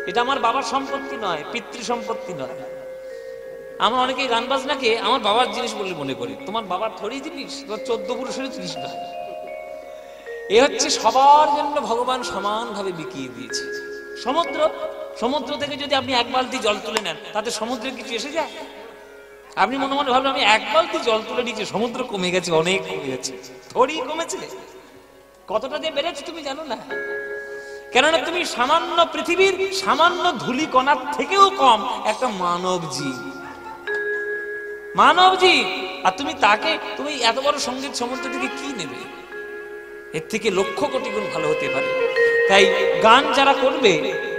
এটা আমার বাবার সম্পত্তি নয়, পিতৃ সম্পত্তি নয়। আমরা অনেকেই গান বাজনাকে আমার বাবার জিনিস বলে মনে করি। তোমার বাবার থরি জিনিস, তোমার 14 পুরুষের জিনিস নয়। এ হচ্ছে সবার জন্য ভগবান সমানভাবে বিকিয়ে দিয়েছে। সমুদ্র থেকে যদি আপনি এক বালতি জল তুলে নেন, তাতে সমুদ্রের কিছু এসে যায়? আপনি মনে মনে ভাবলেন আমি এক বালতি জল তুলে নিয়েছি, সমুদ্র কমে গেছে, অনেক কমে গেছে। থরি কমেছে, কতটা যে বেড়েছে তুমি জানো না। কেননা তুমি সামান্য পৃথিবীর সামান্য ধুলি কণার থেকেও কম একটা মানব জীব। আর তুমি এত বড় সঙ্গীত সমুদ্র থেকে কি নেবে? এর থেকে লক্ষ কোটি গুণ ভালো হতে পারে। তাই গান যারা করবে,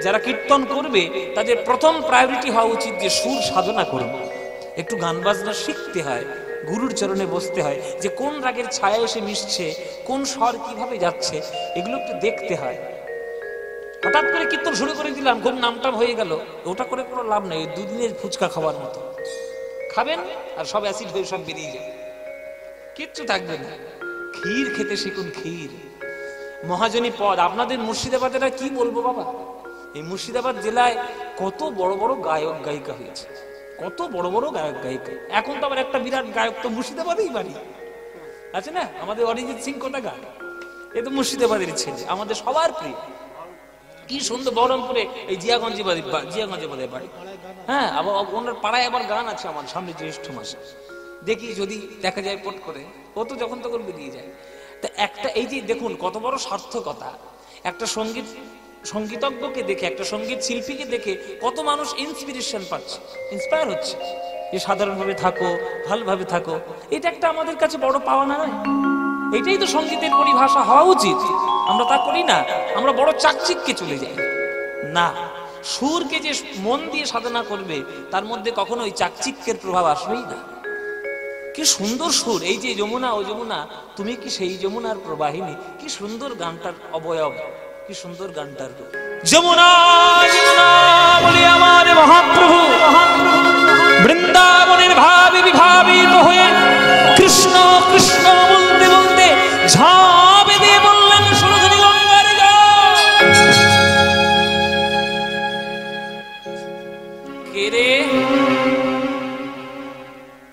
যারা কীর্তন করবে, তাদের প্রথম প্রায়োরিটি হওয়া উচিত যে সুর সাধনা করবে। একটু গান বাজনা শিখতে হয়, গুরুর চরণে বসতে হয়, যে কোন রাগের ছায়া এসে মিশছে, কোন স্বর কিভাবে যাচ্ছে, এগুলো একটু দেখতে হয়। হঠাৎ করে কীর্তন শুরু করে দিলাম, খুব নামটাম হয়ে গেল, ওটা করে কোনো লাভ নেই। দুদিনের ফুচকা খাওয়ার মতো খাবেন আর সব অ্যাসিড হয়ে সব বেরিয়ে যাবে, কিচ্ছু থাকবে না। ক্ষীর খেতে শিখুন, ক্ষীর, মহাজনী পদ। আপনাদের মুর্শিদাবাদের কি বলবো বাবা, এই মুর্শিদাবাদ জেলায় কত বড় বড় গায়ক গায়িকা হয়েছে, কত বড় বড় গায়ক গায়িকা। এখন তো আবার একটা বিরাট গায়ক তো মুর্শিদাবাদেই বাড়ি আছে না, আমাদের অরিজিৎ সিং কোথাকার, এ তো মুর্শিদাবাদের ছেলে, আমাদের সবার প্রিয়। কি সুন্দর বহরমপুরে এই জিয়াগঞ্জে বাড়ি। হ্যাঁ, আবার ওনার পাড়ায় আবার গান আছে আমার সামনে জ্যৈষ্ঠ মাসে, দেখি যদি দেখা যায় পট করে, ও তো যখন তখন বেরিয়ে যায়। তা একটা এই যে দেখুন কত বড় সার্থকতা, একটা সঙ্গীতজ্ঞকে দেখে, একটা সঙ্গীত শিল্পীকে দেখে কত মানুষ ইন্সপিরেশন পাচ্ছে, ইন্সপায়ার হচ্ছে যে সাধারণভাবে থাকো, ভালোভাবে থাকো। এটা একটা আমাদের কাছে বড় পাওয়া না নয়? এটাই তো সঙ্গীতের পরিভাষা হওয়া উচিত। আমরা তা করি না, আমরা বড় চাকচিক্যে চলে যাই। না, সুরকে যে মন দিয়ে সাধনা করবে তার মধ্যে কখনো ওই চাকচিক্যের প্রভাব আসবেই না। কি সুন্দর সুর, এই যে যমুনা ও যমুনা তুমি কি সেই যমুনার প্রবাহিনী, কি সুন্দর গানটার অবয়ব, কি সুন্দর গানটার রূপ। যমুনা যমুনা বলে আমার মহাপ্রভু বৃন্দাবনের ভাবে বিভাবিত হয়ে কৃষ্ণ কৃষ্ণ বলতে বলতে ঝাঁপে দিয়ে বললেন সুরধুনী গঙ্গার জল। কে রে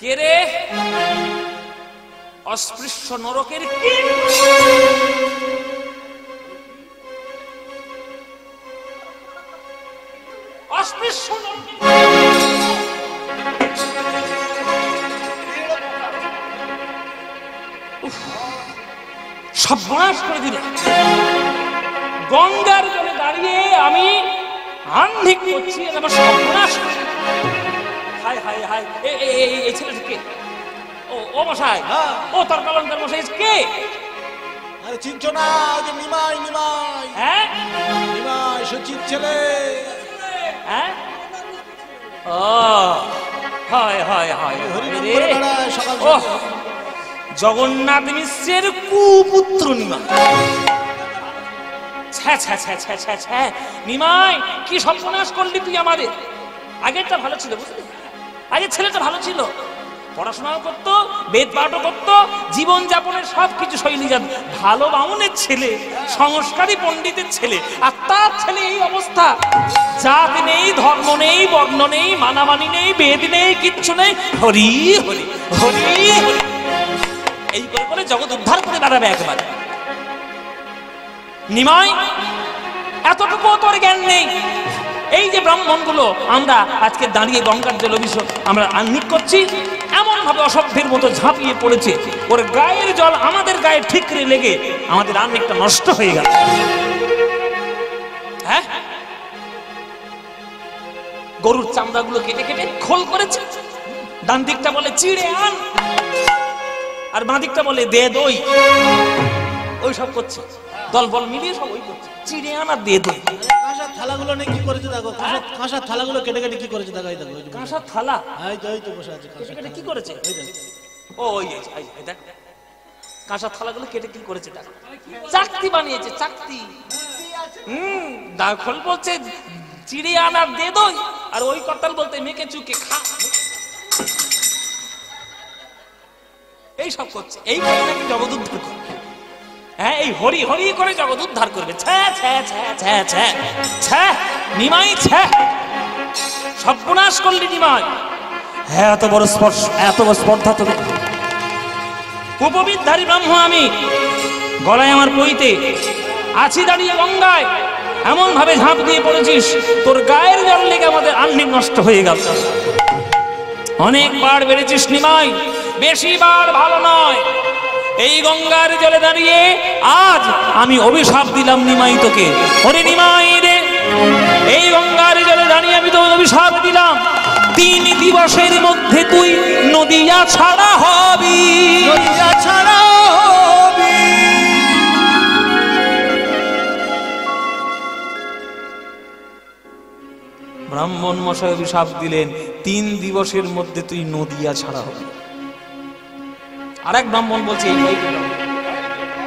কে রে, অস্পৃশ্য নরকের কি অস্পৃশ্য সর্বনাশ করে দিল। গঙ্গার জলে দাঁড়িয়ে আমি আহ্নিক করছি, আমার সর্বনাশ। হায় হায় হায়, এই ছেলেকে ও মশাই, ও তার কলঙ্কার মশাই কে? আরে চিনছো না, যে নিমাই নিমাই। হ্যাঁ, নিমাই সচিব ছেলে। হ্যাঁ, ও হয় হয় হয়, জগন্নাথ মিশ্রের কুপুত্র নিমাই। নিমাই, কি সর্বনাশ করলি তুই আমাদের। আগেরটা ভালো ছিল, বুঝলি, আগের ছেলেটা ভালো ছিল, পড়াশোনাও করতো, বেদ পাঠও করতো, জীবন যাপনের সবকিছু শৈলী ভালো, বামুনের ছেলে, সংস্কারী পণ্ডিতের ছেলে, আর তার ছেলে এই অবস্থা। জাত নেই, ধর্ম নেই, বর্ণ নেই, মানামানি নেই, বেদ নেই, কিচ্ছু নেই, হরি হরি হরি হরি, এই করে করে জগৎ উদ্ধার করে বেড়াবে একেবারে। নিমাই, এতটুকু তোর জ্ঞান নেই। এই যে ব্রাহ্মণ গুলো আমরা আজকে দাঁড়িয়ে গঙ্গার জল অভিষেক আমরা আহ্নিক করছি, এমন ভাবে অসভ্যের মতো ঝাঁপিয়ে পড়েছে, ওর গায়ের জল আমাদের গায়ে ঠিকরে লেগে আমাদের আহ্নিকটা নষ্ট হয়ে গেল। হ্যাঁ, গরুর চামড়া গুলো কেটে কেটে খোল করেছে, ডান দিকটা বলে চিড়ে আন, আর বাঁ দিকটা বলে দে দই, ওই সব করছে, দল বল মিলিয়ে সব ওই করছে, চিড়ে আন আর দে দই। কাঁসার থালাগুলো নেই কি করেছে দেখো, কাঁসার থালাগুলো কেটে কেটে কি করেছে দেখো, এই দেখো কাঁসার থালা, এই তো বসে আছে, কেটে কেটে কি করেছে, ও ওই দেখ, কাঁসার থালাগুলো কেটে কি করেছে দেখো, চাকতি বানিয়েছে, চাকতি। খোল বলছে চিড়ে আন আর দে দই, আর ওই কর্তাল বলতে মেকে চুকে খা, এই সব করছে। এই করে নাকি জগৎ উদ্ধার করবে। হ্যাঁ, এই হরি হরি করে জগৎ উদ্ধার করবে। ছ্যা ছ্যা ছ্যা ছ্যা ছ্যা ছ্যা। নিমাই ছ্যা, সর্বনাশ করলি নিমাই। হ্যাঁ, এত বড় স্পর্ধা তোর। উপবিদধারী ব্রহ্ম আমি, গলায় আমার পইতে আছি দাঁড়িয়ে গঙ্গায়, এমন ভাবে ঝাঁপ দিয়ে পড়েছিস তোর গায়ের জল লেগে আমাদের আহ্নিক নষ্ট হয়ে গেল। অনেকবার বেড়েছিস নিমাই, বেশি বার ভালো নয়। এই গঙ্গার জলে দাঁড়িয়ে আজ আমি অভিশাপ দিলাম নিমাই তোকে। ওরে নিমাই রে, এই গঙ্গার জলে দাঁড়িয়ে আমি তোকে অভিশাপ দিলাম, 3 দিবসের মধ্যে তুই নদিয়া ছাড়া হবি। নদিয়া ছাড়া হবি। ব্রাহ্মণ মশাই অভিশাপ দিলেন, 3 দিবসের মধ্যে তুই নদিয়া ছাড়া হবি। আরেক ব্রাহ্মণ বলছে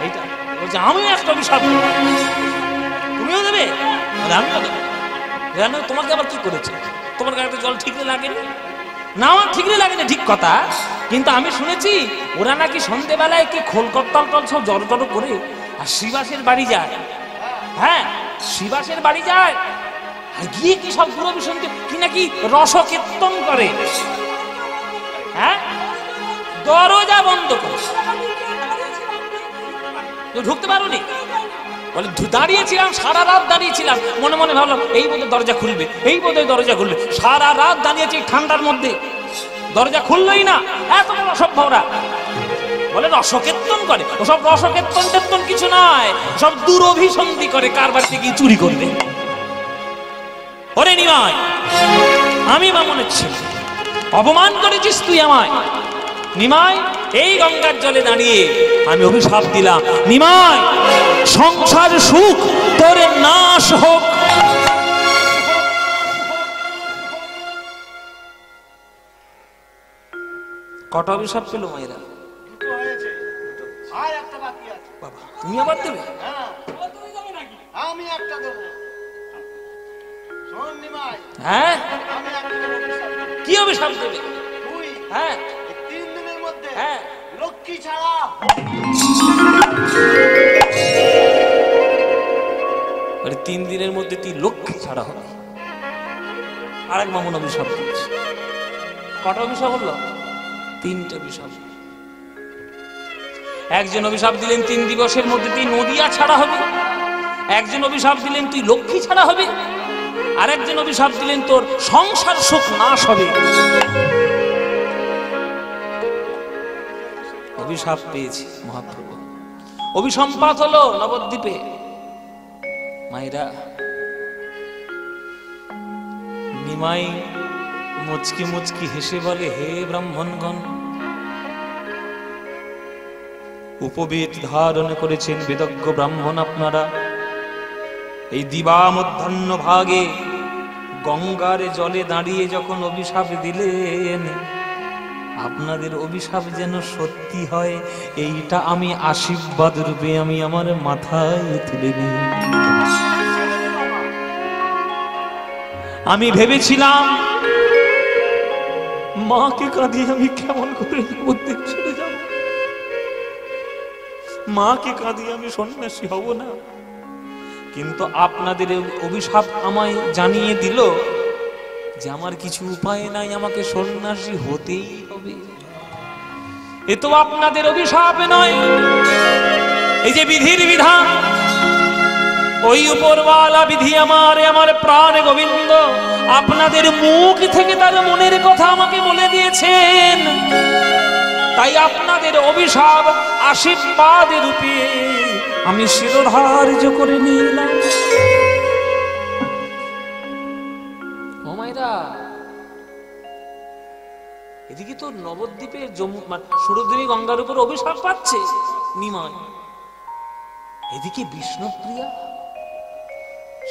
এইটা বলছে আমিও একটা অভিশাপ দেব। তুমিও দেবে? আমিও দেবো। জানো তোমাকে আবার কি করেছে? তোমার গায়ে জল ঠিক লাগেনি? না, আমার ঠিক লাগেনি, ঠিক কথা, কিন্তু আমি শুনেছি ওরা নাকি সন্ধ্যেবেলায় কি খোল করতাল টল সব জড়ো টড়ো করে আর শিবাসের বাড়ি যায়। হ্যাঁ, শিবাসের বাড়ি যায় আর গিয়ে কি সব গুরু বিষয়কে কি নাকি রসকীর্তন করে। হ্যাঁ, দরজা বন্ধ করে ঢুকতে পারোনি? বলে দাঁড়িয়েছিলাম, সারা রাত দাঁড়িয়েছিলাম, মনে মনে ভাবলাম এই বোধহয় দরজা খুলবে, এই বোধহয় দরজা খুলবে। সারা রাত দাঁড়িয়েছি ঠান্ডার মধ্যে, দরজা খুললই না। এত বড় অসভ্যরা বলে রসকীর্তন করে। ওসব রসকীর্তন টেত্তন কিছু নয়, সব দুরভিসন্ধি করে, কার বাড়িতে গিয়ে চুরি করবে। ওরে নিমাই, আমি বামনের ছেলে, অপমান করেছিস তুই আমায়। নিমাই, এই গঙ্গার জলে দাঁড়িয়ে আমি অভিশাপ দিলাম, নিমাই সংসার সুখ তোর নাশ হোক। কটা অভিশাপ পেল মায়েরা? বাবা, তুমি আবার দেবে? আমি একটা দেব। শোন নিমাই, হ্যাঁ, আমি একটা অভিশাপ। কি অভিশাপ দেবে? তুই হ্যাঁ, 3 দিনের মধ্যে হ্যাঁ, লক্ষ্মী ছাড়া। আরে 3 দিনের মধ্যে তুই লক্ষ্মী ছাড়া হবে। আরেক মামুন অভিশাপ দিচ্ছে। কটা অভিশাপ হলো? 3টে অভিশাপ। একজন অভিশাপ দিলেন 3 দিবসের মধ্যে তুই নদিয়া ছাড়া হবে, একজন অভিশাপ দিলেন তুই লক্ষ্মী ছাড়া হবে, আরেকজন অভিশাপ দিলেন তোর সংসার সুখ নাশ হবে। অভিশাপ পেয়েছি মহাপ্রভু। অভিসম্পাত হলো নবদ্বীপে। মায়েরা, নিমাই মুচকি মুচকি হেসে বলে, হে ব্রাহ্মণগণ, উপবেদ ধারণ করেছেন বেদজ্ঞ ব্রাহ্মণ আপনারা। এই দিবা মধ্যাহ্ন ভাগে গঙ্গার জলে দাঁড়িয়ে যখন অভিশাপ দিলেন, আপনাদের অভিশাপ যেন সত্যি হয়, এইটা আমি আশীর্বাদ রূপে আমি আমার মাথায় তুলে নিই। আমি ভেবেছিলাম মাকে কাঁদিয়ে আমি কেমন করে নবদ্বীপ ছেড়ে যাব, মাকে কাঁদিয়ে আমি সন্ন্যাসী হব না, কিন্তু আপনাদের অভিশাপ আমায় জানিয়ে দিল যে আমার কিছু উপায় নাই, আমাকে সন্ন্যাসী হতেই হবে। এ তো আপনাদের অভিশাপ নয়, এই যে বিধির বিধান, ওই উপরওয়ালা বিধি আমার প্রাণ গোবিন্দ আপনাদের মুখ থেকে তার মনের কথা আমাকে বলে দিয়েছেন। তাই আপনাদের অভিশাপ আশীর্বাদ রূপে আমি শিরোধার্য করে নিলাম। ও মায়েরা, এদিকে তো নবদ্বীপের সুরধুনী গঙ্গার উপর অভিশাপ পাচ্ছে নিমাই, এদিকে বিষ্ণুপ্রিয়া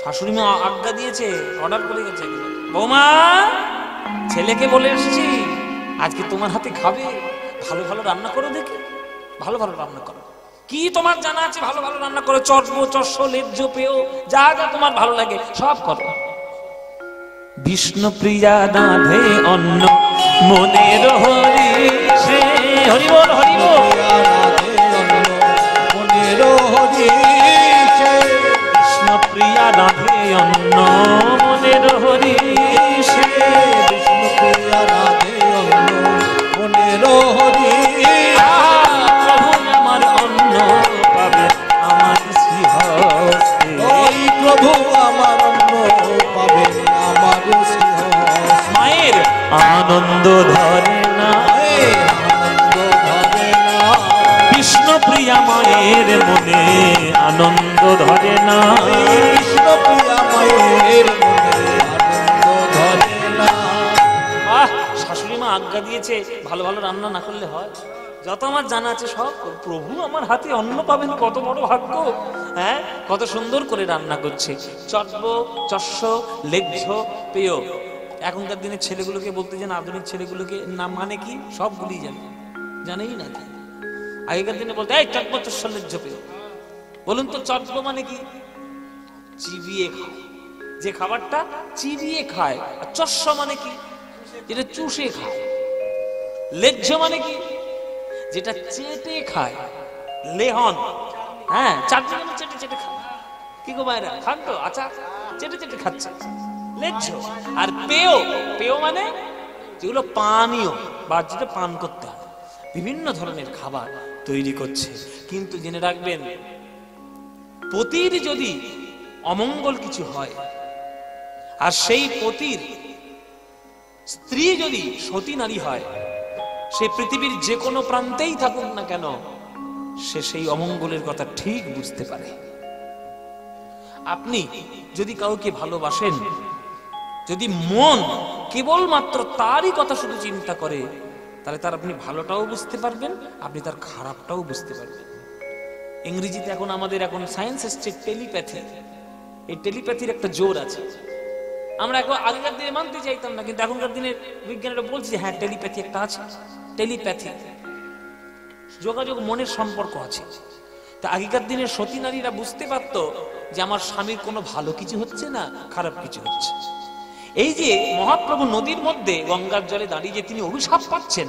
শাশুড়ি মা আজ্ঞা দিয়েছে, অর্ডার করে গেছে, বৌমা ছেলেকে বলে এসেছি আজকে তোমার হাতে খাবে, ভালো ভালো রান্না করো, দেখি ভালো ভালো রান্না করো, কি তোমার জানা আছে ভালো ভালো রান্না করো, চর্ব চর্ষ লেজ্জ পেও যা যা তোমার ভালো লাগে সব করো। বিষ্ণুপ্রিয়া রাধে অন্ন মনের হরিষে, হরি বল হরি বল, মনের হরিষে, বিষ্ণুপ্রিয়া রাধে অন্ন মনের হরিষে, বিষ্ণু প্রিয়া রাধে অন্ন মনের হরি। প্রভু আমার অন্ন পাবে আমার শ্রীহস্তে। ওই প্রভু আমার অন্ন পাবে আমার শ্রীহস্তে। মায়ের আনন্দ ধরে না, আনন্দ ধরে না, বিষ্ণু প্রিয়া মায়ের মনে আনন্দ ধরে না। বিষ্ণু প্রিয়া মায়ের মনে আনন্দ ধরে না। আহ, শাশুড়ি মা আজ্ঞা দিয়েছে ভালো ভালো রান্না না করলে হয়? যত আমার জানা আছে সব প্রভু আমার হাতে অন্ন পাবেন, কত বড় ভাগ্য। হ্যাঁ, কত সুন্দর করে রান্না করছে, চটব চস্য লেজ্জ পেয়। এখনকার দিনের ছেলেগুলোকে বলতে যান, আধুনিক ছেলেগুলোকে নাম মানে কি সবগুলি জানেই না। আগেকার দিনে বলতে এই চটব চস্য লেজ্জ পেয়। বলুন তো চটব মানে কি? চিবিয়ে খায়, যে খাবারটা চিবিয়ে খায়। আর চস্য মানে কি? যেটা চুষে খায়। লেজ্জ মানে কি? যেটা চেটে খায়, লেহন। হ্যাঁ, চাটনি মানে চেটে চেটে খায়। কি গো মায়েরা, খান তো? আচ্ছা, চেটে চেটে খাচ্ছে লেজ্জ। আর পেয়, পেয় মানে যেগুলো পানীয় বা যেটা পান করতে হয়, বিভিন্ন ধরনের খাবার তৈরি করছে। কিন্তু জেনে রাখবেন, পতির যদি অমঙ্গল কিছু হয়, আর সেই পতির স্ত্রী যদি সতী নারী হয়, সে পৃথিবীর যে কোনো প্রান্তেই থাকুক না কেন, সে সেই অমঙ্গলের কথা ঠিক বুঝতে পারে। আপনি যদি কাউকে ভালোবাসেন, যদি মন কেবলমাত্র তারই কথা শুধু চিন্তা করে, তাহলে তার আপনি ভালোটাও বুঝতে পারবেন, আপনি তার খারাপটাও বুঝতে পারবেন। ইংরেজিতে এখন আমাদের সায়েন্স এসছে টেলিপ্যাথি। এই টেলিপ্যাথির একটা জোর আছে। আমরা এখন আগেকার দিনে মানতে চাইতাম না, কিন্তু এখনকার দিনের বিজ্ঞানীরা বলছে যে হ্যাঁ, টেলিপ্যাথি একটা আছে। টেলিপ্যাথি, যোগাযোগ, মনের সম্পর্ক আছে। তা আগেকার দিনের সতী নারীরা বুঝতে পারত যে আমার স্বামীর কোনো ভালো কিছু হচ্ছে না, খারাপ কিছু হচ্ছে। এই যে মহাপ্রভু নদীর মধ্যে গঙ্গার জলে দাঁড়িয়ে যে তিনি অভিশাপ পাচ্ছেন,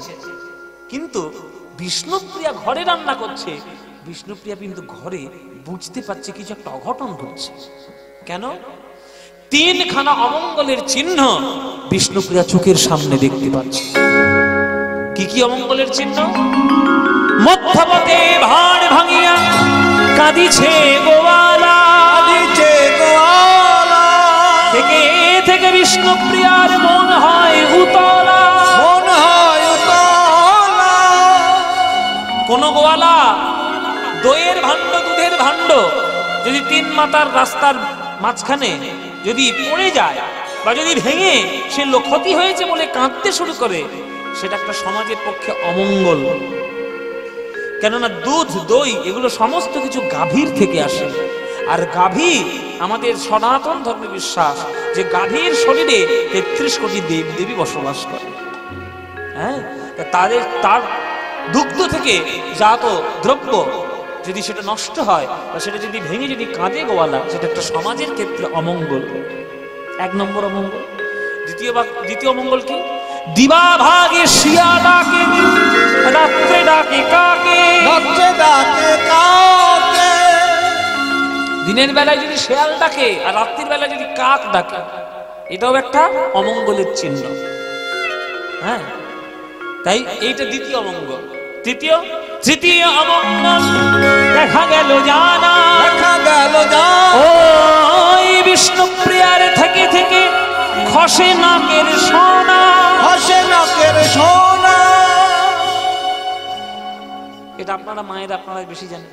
কিন্তু বিষ্ণুপ্রিয়া ঘরে রান্না করছে, বিষ্ণুপ্রিয়া কিন্তু ঘরে বুঝতে পারছে কিছু একটা অঘটন ঘটছে। কেন? তিনখানা অমঙ্গলের চিহ্ন বিষ্ণুপ্রিয়া চোখের সামনে দেখতে পাচ্ছে। কি কি অমঙ্গলের চিহ্ন? মধ্যপথে ভাড় ভাঙিয়া কাঁদিছে গোয়ালা, কাঁদিছে গোয়ালা, থেকে থেকে বিষ্ণুপ্রিয়ার মন হয় উতলা, মন হয় উতলা। কোন গোয়ালা দইয়ের ভাণ্ড, দুধের ভাণ্ড যদি তিন মাতার রাস্তার মাঝখানে যদি পড়ে যায় বা যদি ভেঙে সে ক্ষতি হয়েছে বলে কাঁদতে শুরু করে, সেটা একটা সমাজের পক্ষে অমঙ্গল। কেননা দুধ, দই এগুলো সমস্ত কিছু গাভীর থেকে আসে। আর গাভী, আমাদের সনাতন ধর্মের বিশ্বাস যে গাভীর শরীরে ৩৩ কোটি দেব দেবী বসবাস করে। হ্যাঁ, তার দুগ্ধ থেকে জাত দ্রব্য যদি সেটা নষ্ট হয় বা সেটা যদি ভেঙে যদি কাঁদে গোয়ালা, সেটা একটা সমাজের ক্ষেত্রে অমঙ্গল। এক নম্বর অমঙ্গল। দ্বিতীয় অমঙ্গল কি? দিবা ভাগে শিয়া ডাকে, রাত্রে ডাকে কাকে, রাত্রে ডাকে কাকে। দিনের বেলায় যদি শেয়াল ডাকে আর রাত্রির বেলায় যদি কাক ডাকে, এটাও একটা অমঙ্গলের চিহ্ন। হ্যাঁ, তাই এইটা দ্বিতীয় অমঙ্গল। তৃতীয় অমঙ্গল দেখা গেল জানা, দেখা গেল জানা, ওই বিষ্ণুপ্রিয়ার থেকে থেকে খসে নাকের সোনা, খসে নাকের সোনা। এটা আপনারা মায়েরা আপনারা বেশি জানেন।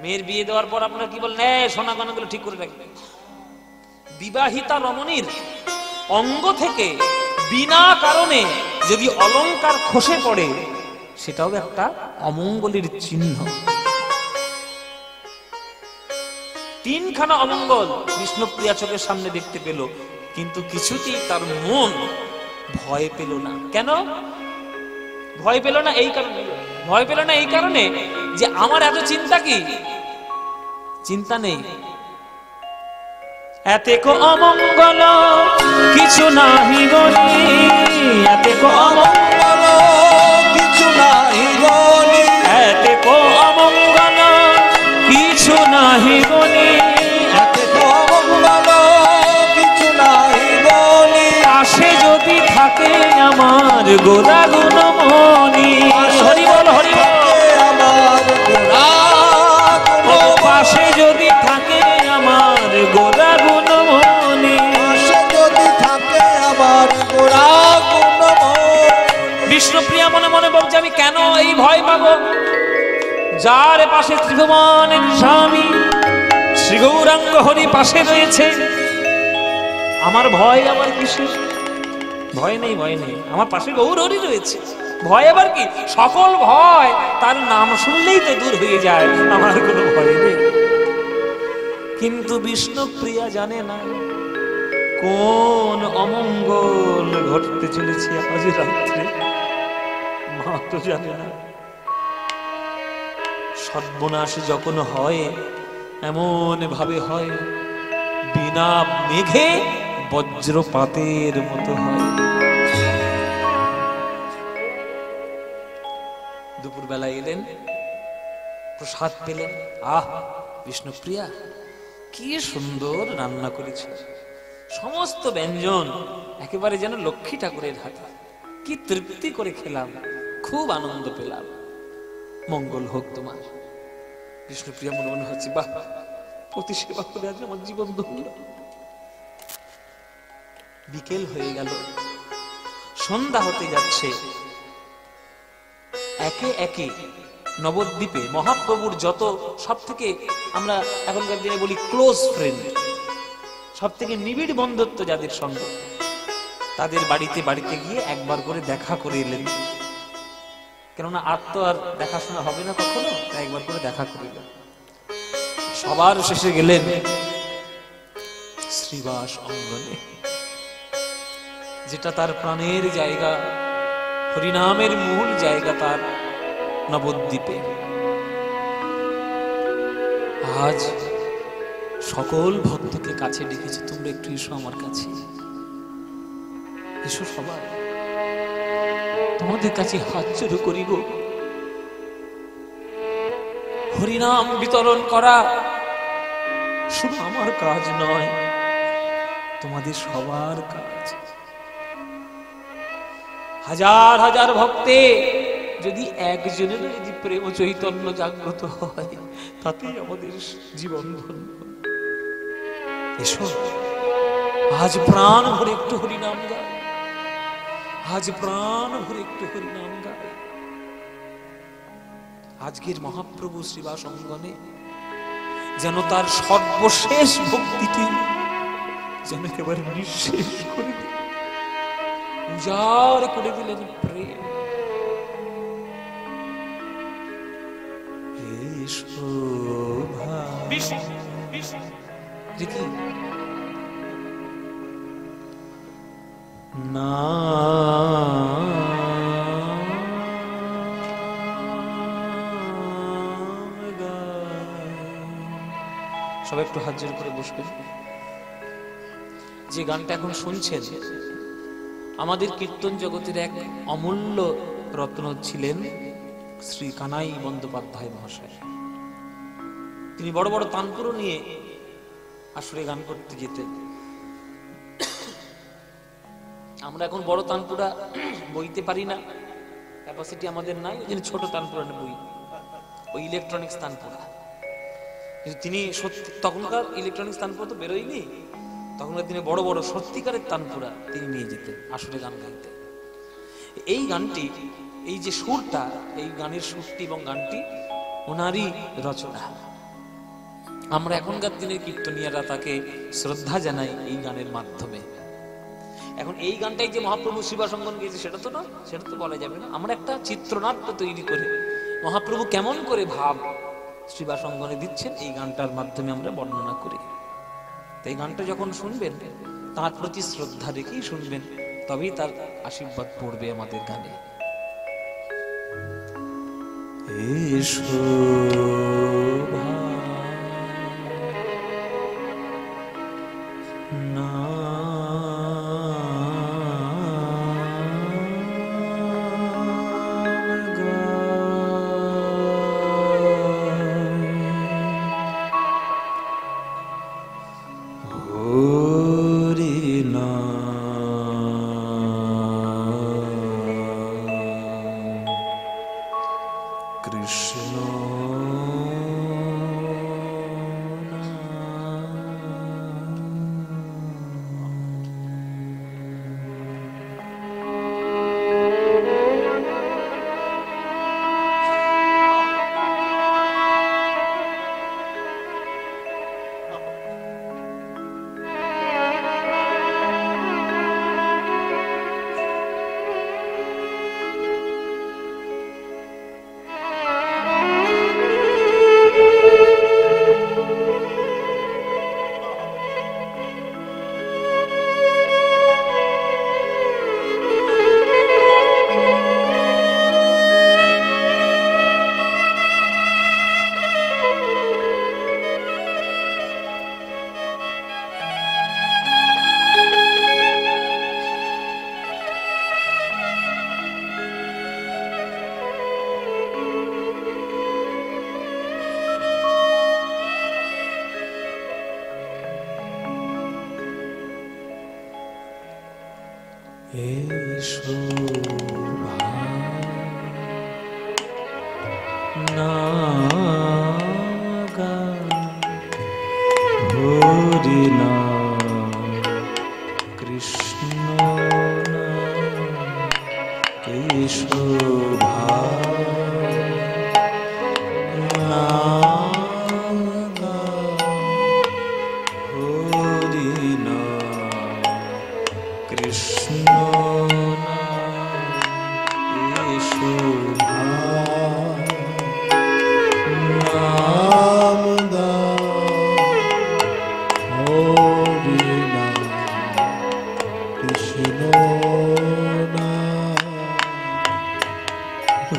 মেয়ের বিয়ে দেওয়ার পর আপনারা কি বলেন? সোনা গয়নাগুলো ঠিক করে রাখবেন। বিবাহিতা রমণীর অঙ্গ থেকে বিনা কারণে যদি অলংকার খসে পড়ে, সেটাও একটা অমঙ্গলের চিহ্ন। তিনখানা অমঙ্গল বিষ্ণুপ্রিয়া চোখের সামনে দেখতে পেল, কিন্তু কিছুতেই তার মন ভয় পেল না। কেন ভয় পেল না? এই কারণে যে আমার এত চিন্তা কি? চিন্তা নেই। এতে কো অমঙ্গল কিছু নাহি গনি, এতে কো অমঙ্গল কিছু নাহি গনি, এতে কো অমঙ্গল কিছু নাহি গনি, এতে কো অমঙ্গল আমার গোরা গুণমণি, হরি বল হরি বল। আমার গোরা ও পাশে যদি থাকে আমার গোরা গুণমণি, পাশে যদি থাকে আমার গোরা গুণমণি। বিষ্ণুপ্রিয়া মনে মনে বলছে আমি কেন এই ভয় পাবো, যার পাশে ত্রিভুবনের স্বামী শ্রী গৌরাঙ্গ হরি পাশে রয়েছে, আমার ভয় আবার কিসের? ভয় নেই, ভয় নেই, আমার পাশে গৌর হরি রয়েছে, ভয় আবার কি? সকল ভয় তার নাম শুনলেই তো দূর হয়ে যায়, আমার কোনো ভয় নেই। কিন্তু বিষ্ণুপ্রিয়া জানে না কোন অমঙ্গল ঘটতে চলেছে আজ রাত্রে, মা তো জানে না। সর্বনাশ যখন হয় এমন ভাবে হয় বিনা মেঘে বজ্রপাতের মতো হয়। দুপুরবেলা এলেন, প্রসাদ পেলেন, আহ বিষ্ণুপ্রিয়া কি সুন্দর রান্না করেছে, সমস্ত ব্যঞ্জন একেবারে যেন লক্ষ্মী ঠাকুরের হাতে, কি তৃপ্তি করে খেলাম, খুব আনন্দ পেলাম, মঙ্গল হোক তোমার। বিষ্ণুপ্রিয়া মনে মনে হচ্ছে বাহ, প্রতি সেবা করে আজ আমার জীবন ধন্য। বিকেল হয়ে গেল, সন্ধ্যা হতে যাচ্ছে, একে একে নবদ্বীপে মহাপ্রভুর যত সব থেকে আমরা এখনকার দিনে বলি ক্লোজ ফ্রেন্ড, সব থেকে নিবিড় বন্ধুত্ব যাদের সঙ্গে, তাদের বাড়িতে বাড়িতে গিয়ে একবার করে দেখা করে এলেন, কেননা আর তো আর দেখাশোনা হবে না কখনো, তাই একবার করে দেখা করে এলেন। সবার শেষে গেলেন শ্রীবাস অঙ্গনে, যেটা তার প্রাণের জায়গা, হরিনামের মূল জায়গা তার নবদ্বীপে। আজ সকল ভক্তকে কাছে ডেকেছে, তোমরা একটু এসো আমার কাছে, এসো সবাই, তোমাদের কাছে হাত জোড় করিব। হরিনাম বিতরণ করা শুধু আমার কাজ নয়, তোমাদের সবার কাজ। হাজার হাজার ভক্তে যদি একজনের যদি প্রেম চৈতন্য জাগ্রত হয়, তাতেই আমাদের জীবন ধন্য। এসো আজ প্রাণ ভরে একটু হরিনাম গায়, আজ প্রাণ ভরে একটু হরিনাম গায়। আজকের মহাপ্রভু শ্রীবাস অঙ্গনে যেন তার সর্বশেষ ভক্তিটি যেন একেবারে নিঃশেষ করে দিল, উজাড় করে দিলেন প্রেম। না সবাই একটু হাত জোড় করে বসবেন। যে গানটা এখন শুনছেন, আমাদের কীর্তন জগতের এক অমূল্য রত্ন ছিলেন শ্রী কানাই বন্দ্যোপাধ্যায় মহাশয়। তিনি বড় বড় তানপুর নিয়ে আসরে গান করতে যেতেন। আমরা এখন বড় তানপুরা বইতে পারি না, ক্যাপাসিটি আমাদের নাই, ওই জন্য ছোট তানপুরা বই, ওই ইলেকট্রনিক্স তানপুরা। কিন্তু তিনি সত্যি, তখনকার ইলেকট্রনিক্স তানপুরা তো বেরোয়নি, তখনকার দিনে বড় বড় সত্যিকারের তানপুরা তিনি নিয়ে যেতেন আসরে গান গাইতে। এই গানটি, এই যে সুরটা, এই গানের সুরটি এবং গানটি ওনারই রচনা। আমরা এখনকার দিনের কীর্তনিয়ারা তাকে শ্রদ্ধা জানাই এই গানের মাধ্যমে। এখন এই গানটাই যে মহাপ্রভু শিবাসঙ্গন গেয়েছে সেটা তো না, সেটা তো বলা যাবে না। আমরা একটা চিত্রনাট্য তৈরি করে মহাপ্রভু কেমন করে ভাব শিবাসঙ্গনে দিচ্ছেন, এই গানটার মাধ্যমে আমরা বর্ণনা করি। এই গানটা যখন শুনবেন তার প্রতি শ্রদ্ধা রেখেই শুনবেন, তবেই তার আশীর্বাদ পড়বে আমাদের গানে। এসো না এসো নাগা হরি নাম কৃষ্ণ নাম এসো নাগা হরি নাম কৃষ্ণ নাম এসো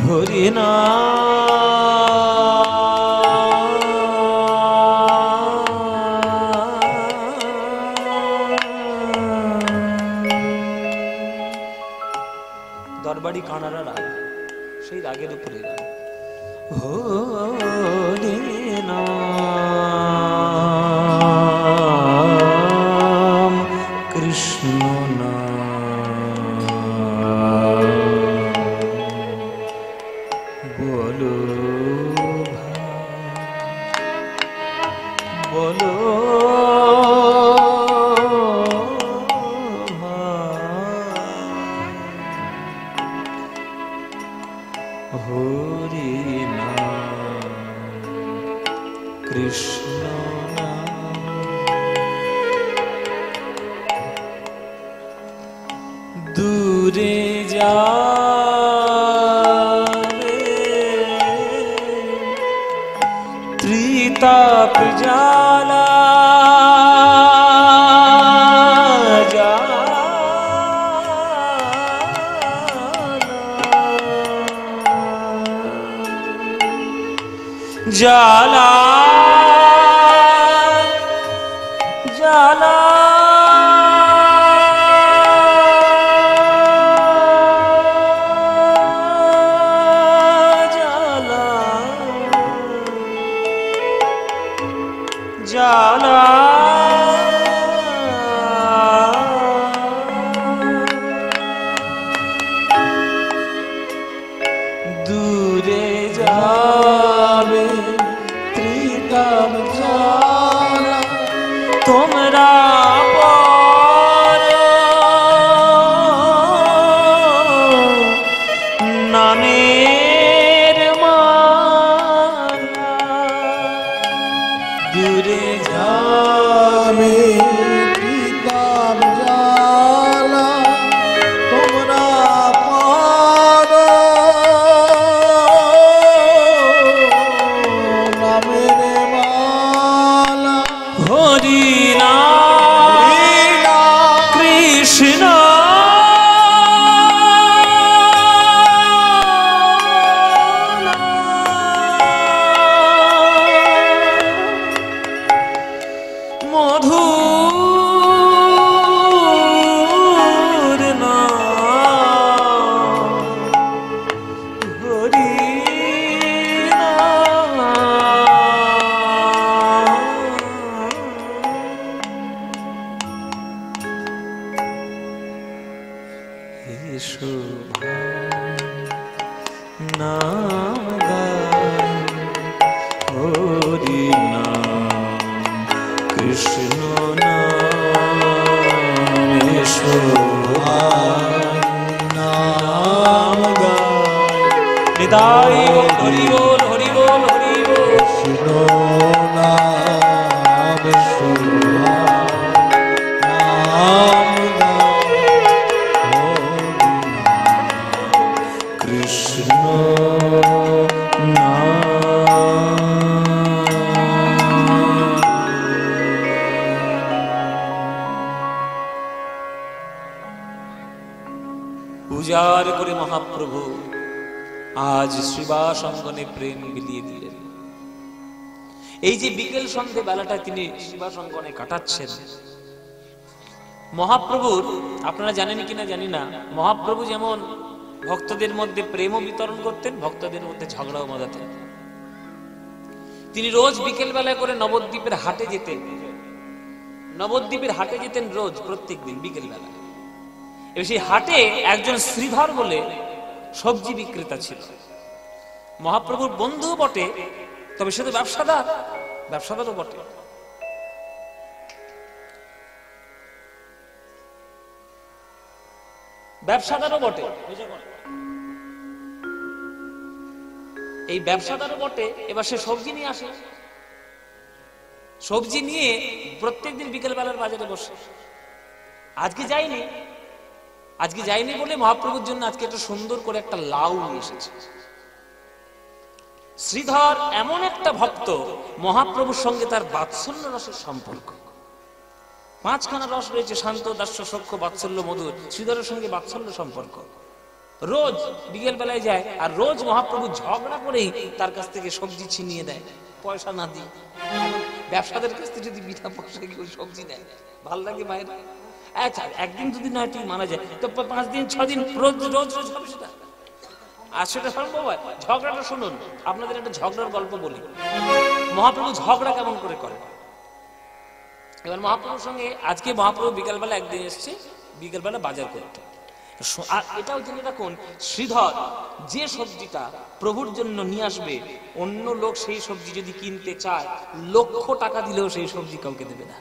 হরি দরবারি কানাড়া রাগ, সেই রাগের উপরে গান। হরি নাম কৃষ্ণ বলো বলো হরি নাম কৃষ্ণ দূরে যা ত্রিতাপ জালা জালা জালা জালা দূরে যাবে ত্রিতাপ জালা তোমরা পর নামের মালা দূরে যাবে ত্রিতাপ জালা তোমরা পার নামের মালা হরি নাম কৃষ্ণ মধুর নাম হরি এসো নাম গাই হরি নাম কৃষ্ণ নাম এসো নাম গাই নিতাই হরি বল হরি বল হরি বল কৃষ্ণ নাম এসো নাম কৃষ্ণ নাম পূজার করে মহাপ্রভু আজ শ্রীবাস অঙ্গনে প্রেম বিলিয়ে দিলেন। এই যে বিকেল সন্ধে বেলাটা তিনি শ্রীবাস অঙ্গনে কাটাচ্ছেন, মহাপ্রভুর আপনারা জানেন কিনা জানি না, মহাপ্রভু যেমন ভক্তদের মধ্যে প্রেমও বিতরণ করতেন, ভক্তদের মধ্যে ঝগড়াও বাঁধাতেন। তিনি রোজ বিকেল বেলা করে নবদ্বীপের হাটে যেতেন, নবদ্বীপের হাটে যেতেন রোজ, প্রত্যেক দিন বিকেল বেলা। এবার সেই হাটে একজন শ্রীধর বলে সবজি বিক্রেতা ছিল, মহাপ্রভুর বন্ধু বটে, তবে সে তো ব্যবসাদারও বটে। এই ব্যবসাদারও বটে। এবার সে সবজি নিয়ে আসে, সবজি নিয়ে প্রত্যেকদিন বিকেল বেলার বাজারে বসে। আজকে যায়নি বলে মহাপ্রভুর জন্য আজকে একটা সুন্দর করে একটা লাউ নিয়ে এসেছে। শ্রীধর এমন একটা ভক্ত, মহাপ্রভুর সঙ্গে তার বাৎসল্য রসের সম্পর্ক। 5খানা রস রয়েছে, শান্ত, দাস্য, সখ্য, বাৎসল্য, মধুর। শ্রীধরের সঙ্গে বাৎসল্য সম্পর্ক। রোজ বিকেল বেলায় যায় আর রোজ মহাপ্রভু ঝগড়া করেই তার কাছ থেকে সবজি ছিনিয়ে দেয়, পয়সা না দিয়ে। ব্যবসাদের কাছ থেকে যদি বিনা পয়সায় কেউ সবজি নেয়, ভাল লাগে মায়ের? আচ্ছা, একদিন দুদিন নয় ঠিক মানা যায়, তো 5 দিন 6 দিন রোজ রোজ রোজ হবে সেটা? আর সেটা সম্ভব হয়? ঝগড়াটা শুনুন, আপনাদের একটা ঝগড়ার গল্প বলি। মহাপ্রভু ঝগড়া কেমন করে করে। এবার মহাপ্রভুর সঙ্গে আজকে মহাপ্রভু বিকালবেলা একদিন এসছে, বিকালবেলা বাজার করতে। আর এটাও জেনে রাখুন, শ্রীধর যে সবজিটা প্রভুর জন্য নিয়ে আসবে, অন্য লোক সেই সবজি যদি কিনতে চায়, লক্ষ টাকা দিলেও সেই সবজি কাউকে দেবে না।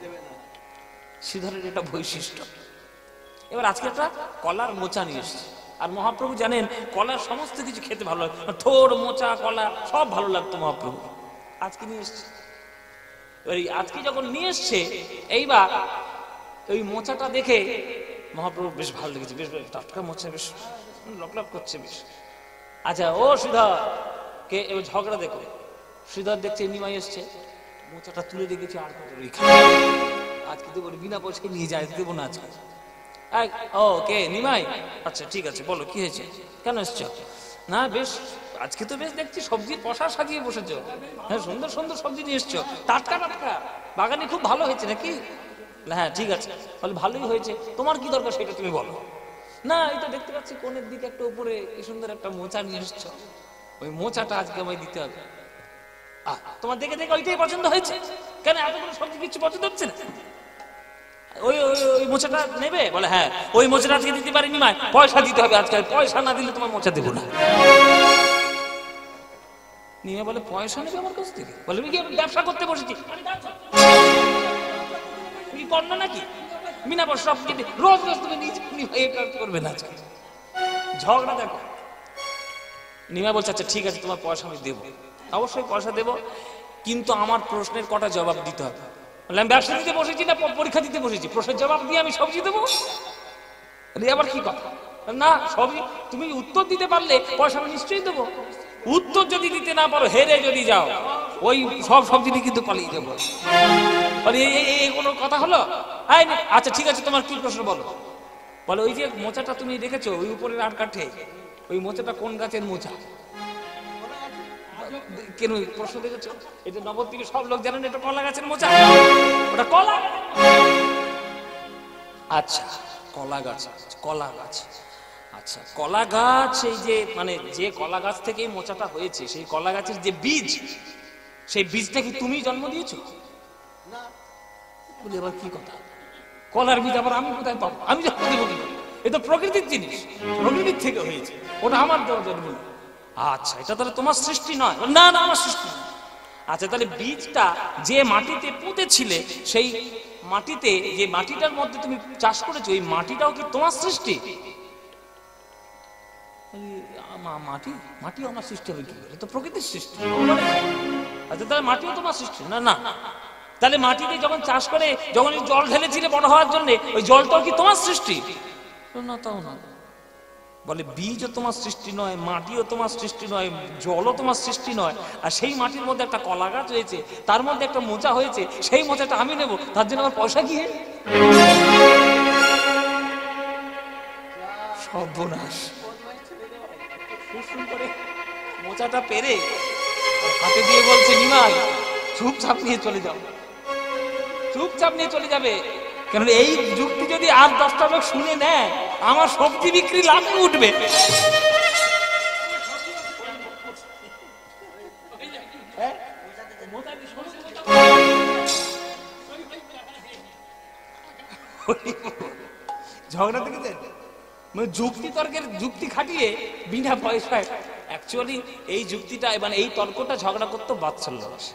শ্রীধরের এটা বৈশিষ্ট্য। এবার আজকে একটা কলার মোচা নিয়ে এসছে, আর মহাপ্রভু জানেন কলার সমস্ত কিছু খেতে ভালো লাগে, থোড়, মোচা, কলা সব ভালো লাগতো মহাপ্রভু। আজকে নিয়ে এসছে। আজকে যখন নিয়ে এসছে, এইবার ওই মোচাটা দেখে মহাপ্রভু বেশ ভালো লেগেছে, বেশ টাটকা মোচা, বেশ লপলাপ করছে বেশ। আচ্ছা, ও শ্রীধর কে? এবার ঝগড়া দেখো। শ্রীধর দেখছে নিমাই এসছে, মোচাটা তুলে রেখেছে, আর আজকে দেবো, বিনা পয়সায় নিয়ে যায়, দেবো না আজকে। ও কে? নিমাই? আচ্ছা ঠিক আছে, বলো কি হয়েছে, কেন এসছো? না বেশ আজকে তো বেশ দেখছি সবজির পশা সাজিয়ে বসেছো, হ্যাঁ সুন্দর সুন্দর সবজি নিয়ে এসছো, টাটকা টাটকা, বাগানে খুব ভালো হয়েছে নাকি? হ্যাঁ ঠিক আছে, বলে ভালোই হয়েছে, তোমার কি দরকার সেটা তুমি বলো। না এই তো দেখতে পাচ্ছি কোণের দিকে একটা উপরে কি সুন্দর একটা মোচা নিয়ে এসছো, ওই মোচাটা আজকে আমায় দিতে হবে। তোমার দেখে দেখে ওইটাই পছন্দ হয়েছে? কেন এতগুলো সবজি কিছু পছন্দ হচ্ছে না? ওই ওই মোচাটা নেবে? বলে হ্যাঁ, ওই মোচাটা আজকে দিতে পারিনি, মা পয়সা দিতে হবে আজকে, পয়সা না দিলে তোমার মোচা দেবো না। নিয়ে বলে পয়সা নেবে আমার কাছ থেকে? বলে আমি ব্যবসা করতে বসেছি, কর্ণ নাকি বিনা পয়সা সব রোজ রোজ তুমি করবে না। আজকে ঝগড়া দেখো। নিমা বলছে আচ্ছা ঠিক আছে, তোমার পয়সা আমি দেবো, অবশ্যই পয়সা দেবো, কিন্তু আমার প্রশ্নের কটা জবাব দিতে হবে। বললাম ব্যবসা দিতে বসেছি না পরীক্ষা দিতে বসেছি? প্রশ্নের জবাব দিয়ে আমি সবজি দেবো? আবার কি কথা? না সবই তুমি উত্তর দিতে পারলে পয়সা আমি নিশ্চয়ই দেবো। উত্তর যদি দিতে না পারো, হেরে যদি যাও, ওই সব সবজি কিন্তু পালিয়ে দেবো। এই কোনো কথা হলো? আচ্ছা ঠিক আছে, তোমার কি প্রশ্ন বলো। বলে ওই যে মোচাটা তুমি রেখেছো ওই উপরের আর কাঠে, ওই মোচাটা কোন গাছের মোচা? কেন প্রশ্ন দেখেছো? এটা নবদ্বীপে সব লোক জানেন এটা কলা গাছের মোচা, ওটা কলা। আচ্ছা কলা গাছ, কলা গাছ, আচ্ছা কলা গাছ, এই যে মানে যে কলা গাছ থেকে মোচাটা হয়েছে, সেই কলা গাছের যে বীজ, সেই বীজটা কি তুমি জন্ম দিয়েছো? বলি আবার কি কথা, কলার বীজ আবার আমি কোথায় পাবো? আমি জন্ম দেবো কি? এ তো প্রকৃতির জিনিস, প্রকৃতির থেকে হয়েছে, ওটা আমার দেওয়া জন্ম। আচ্ছা এটা তাহলে তোমার সৃষ্টি নয়? না না আমার সৃষ্টি নয়। আচ্ছা তাহলে বীজটা যে মাটিতে পুঁতেছিলে, সেই মাটিতে যে মাটিটার মধ্যে তুমি চাষ করেছো, এই মাটিটাও কি তোমার সৃষ্টি? মাটি মাটিও আমার সৃষ্টি হবে কি করে? তো প্রকৃতির সৃষ্টি। আচ্ছা তাহলে মাটিও তোমার সৃষ্টি? না না। তাহলে মাটিতে যখন চাষ করে, যখন জল ঢেলেছিলে বড় হওয়ার জন্য, ওই জলটাও কি তোমার সৃষ্টি? না তাও না। বলে বীজও তোমার সৃষ্টি নয়, মাটিও তোমার সৃষ্টি নয়, জলও তোমার সৃষ্টি নয়, আর সেই মাটির মধ্যে একটা কলা গাছ হয়েছে, তার মধ্যে একটা মোচা হয়েছে, সেই মোচাটা আমি নেব, তার জন্য আমার পয়সা কি? সর্বনাশ। মোচাটা পেরে হাতে দিয়ে বলছে নিমাই চুপচাপ নিয়ে চলে যাও, চুপচাপ নিয়ে চলে যাবে, কারণ এই যুক্তি যদি আর 10টা লোক শুনে নেয়, আমার সবজি বিক্রি লাভে উঠবে। ঝগড়া দেখেছেন? মানে যুক্তি তর্কের যুক্তি খাটিয়ে বিনা পয়সায় অ্যাকচুয়ালি এই যুক্তিটা মানে এই তর্কটা ঝগড়া করতো বাৎসল্য রসে।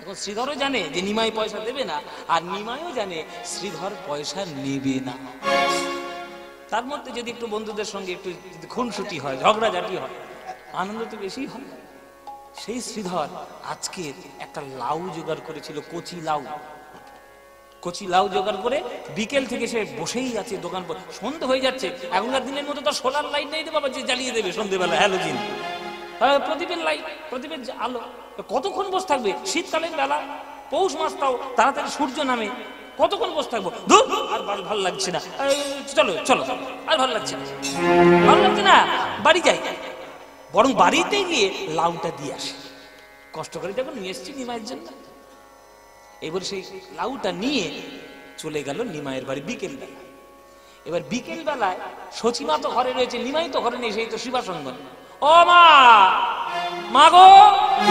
এখন শ্রীধরও জানে যে নিমাই পয়সা দেবে না, আর নিমাইও জানে শ্রীধর পয়সা নেবে না। তার মধ্যে যদি একটু বন্ধুদের সঙ্গে একটু খুনসুটি হয়, ঝগড়াঝাটি হয়, আনন্দ তো বেশি হয়। সেই শ্রীধর আজকে একটা লাউ জোগাড় করেছিল, কচি লাউ। কচি লাউ জোগাড় করে বিকেল থেকে সে বসেই আছে দোকান। সন্ধে হয়ে যাচ্ছে, এখনকার দিনের মতো তো সোলার লাইট নেই রে বাবা যে জ্বালিয়ে দেবে সন্ধেবেলা হ্যালোজিন, প্রদীপের লাইট, প্রদীপের আলো। কতক্ষণ বসে থাকবে? শীতকালের বেলা, পৌষ মাস, তাও তাড়াতাড়ি সূর্য নামে, কতক্ষণ বসে থাকবো? আর ভালো লাগছে না, চলো চলো, আর ভালো লাগছে না, ভালো লাগছে না, বাড়ি যাই। বরং বাড়িতে গিয়ে লাউটা দিয়ে আসে, কষ্ট করে যখন নিয়ে এসছি নিমাইয়ের জন্য। এবার সেই লাউটা নিয়ে চলে গেল নিমাইয়ের বাড়ি বিকেল বেলা। এবার বিকেল বেলায় সচিমা তো ঘরে রয়েছে, নিমাই তো ঘরে নেই, সেই তো শিবাসঙ্গন। ও মা, মা গো,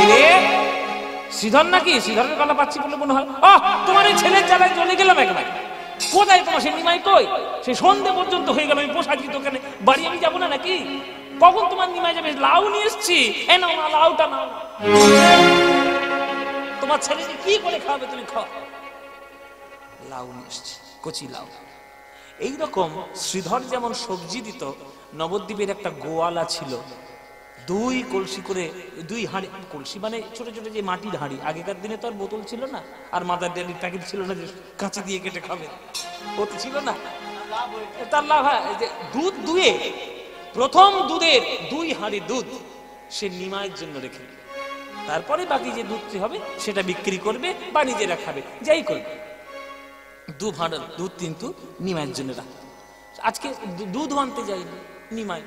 রে শ্রীধর নাকি? শ্রীধরের গলা পাচ্ছি বলে মনে হয়। তোমার এই ছেলের জ্বালায় চলে গেলাম একেবারে। কোথায় তোমার সে নিমাই? কই? সেই সন্ধে পর্যন্ত হয়ে গেল, আমি বসাচ্ছি দোকানে, বাড়ি আমি যাবো না নাকি? কখন তোমার নিমাই যাবে? লাউ নিয়ে এসছি, এ নাও না, লাউটা নাও। তোমার ছেলেকে কি করে খাওয়াবে? তুমি খাও। লাউ নিয়ে এসছি, কচি লাউ। এইরকম শ্রীধর যেমন সবজি দিত, নবদ্বীপের একটা গোয়ালা ছিল, 2 কলসি করে, 2 হাঁড়ি, কলসি মানে ছোট ছোট যে মাটির হাঁড়ি। আগেকার দিনে তো আর বোতল ছিল না, আর মাদার ডেয়ারির প্যাকেট ছিল না যে কাঁচি দিয়ে কেটে খাবে, ও তো ছিল না। তার লাভ হয় যে দুধ দুয়ে, প্রথম দুধের 2 হাঁড়ি দুধ সে নিমাইয়ের জন্য রেখে, তারপরে বাকি যে দুধটি হবে সেটা বিক্রি করবে বা নিজেরা খাবে, যাই করবে। 2 ভাঁড় দুধ কিন্তু নিমাইয়ের জন্য রাখত। আজকে দুধ আনতে যায়নি নিমাই,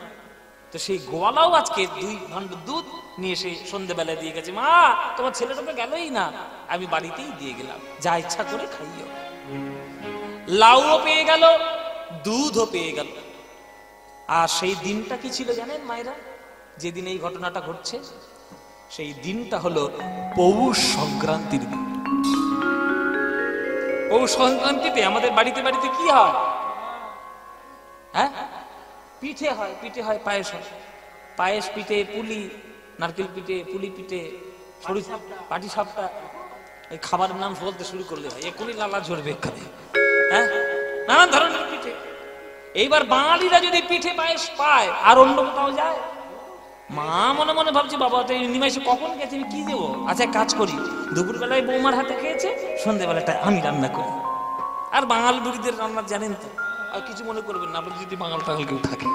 তো সেই গোয়ালাও আজকে 2 ভাঁড় দুধ নিয়ে এসে সন্ধ্যেবেলায় দিয়ে গেছে। মা, তোমার ছেলেটা তো গেলই না, আমি বাড়িতেই দিয়ে গেলাম, যা ইচ্ছা করে খাইও। লাউও পেয়ে গেল, দুধও পেয়ে গেল। আর সেই দিনটা কি ছিল জানেন মায়েরা? যেদিন এই ঘটনাটা ঘটছে, সেই দিনটা হলো পৌষ সংক্রান্তির দিন। পৌষ সংক্রান্তিতে আমাদের বাড়িতে বাড়িতে কি হয়? হ্যাঁ, পিঠে হয়, পিঠে হয়, পায়েস হয়। পায়েস, পিঠে, পুলি, নারকেল পিঠে, পুলি পিঠে, সরু পাটি সাপটা, এই খাবারের নাম বলতে শুরু করলে হয় এখনই লালা ঝরবে এখানে। হ্যাঁ, নানান ধরনের পিঠে। এইবার বাঙালিরা যদি পিঠে পায়েস পায় আর অন্য কোথাও যায়, মা মনে মনে ভাবছি বাবা তো নিমাইশে কখন গেছে, আমি কি দেবো? আচ্ছা কাজ করি, দুপুরবেলায় বৌমার হাতে খেয়েছে, সন্ধ্যেবেলাটা আমি রান্না করি। আর বাঙাল বুড়িদের রান্না জানেন তো, আর কিছু মনে করবেন না যদি বাঙাল টাঙাল কেউ থাকে।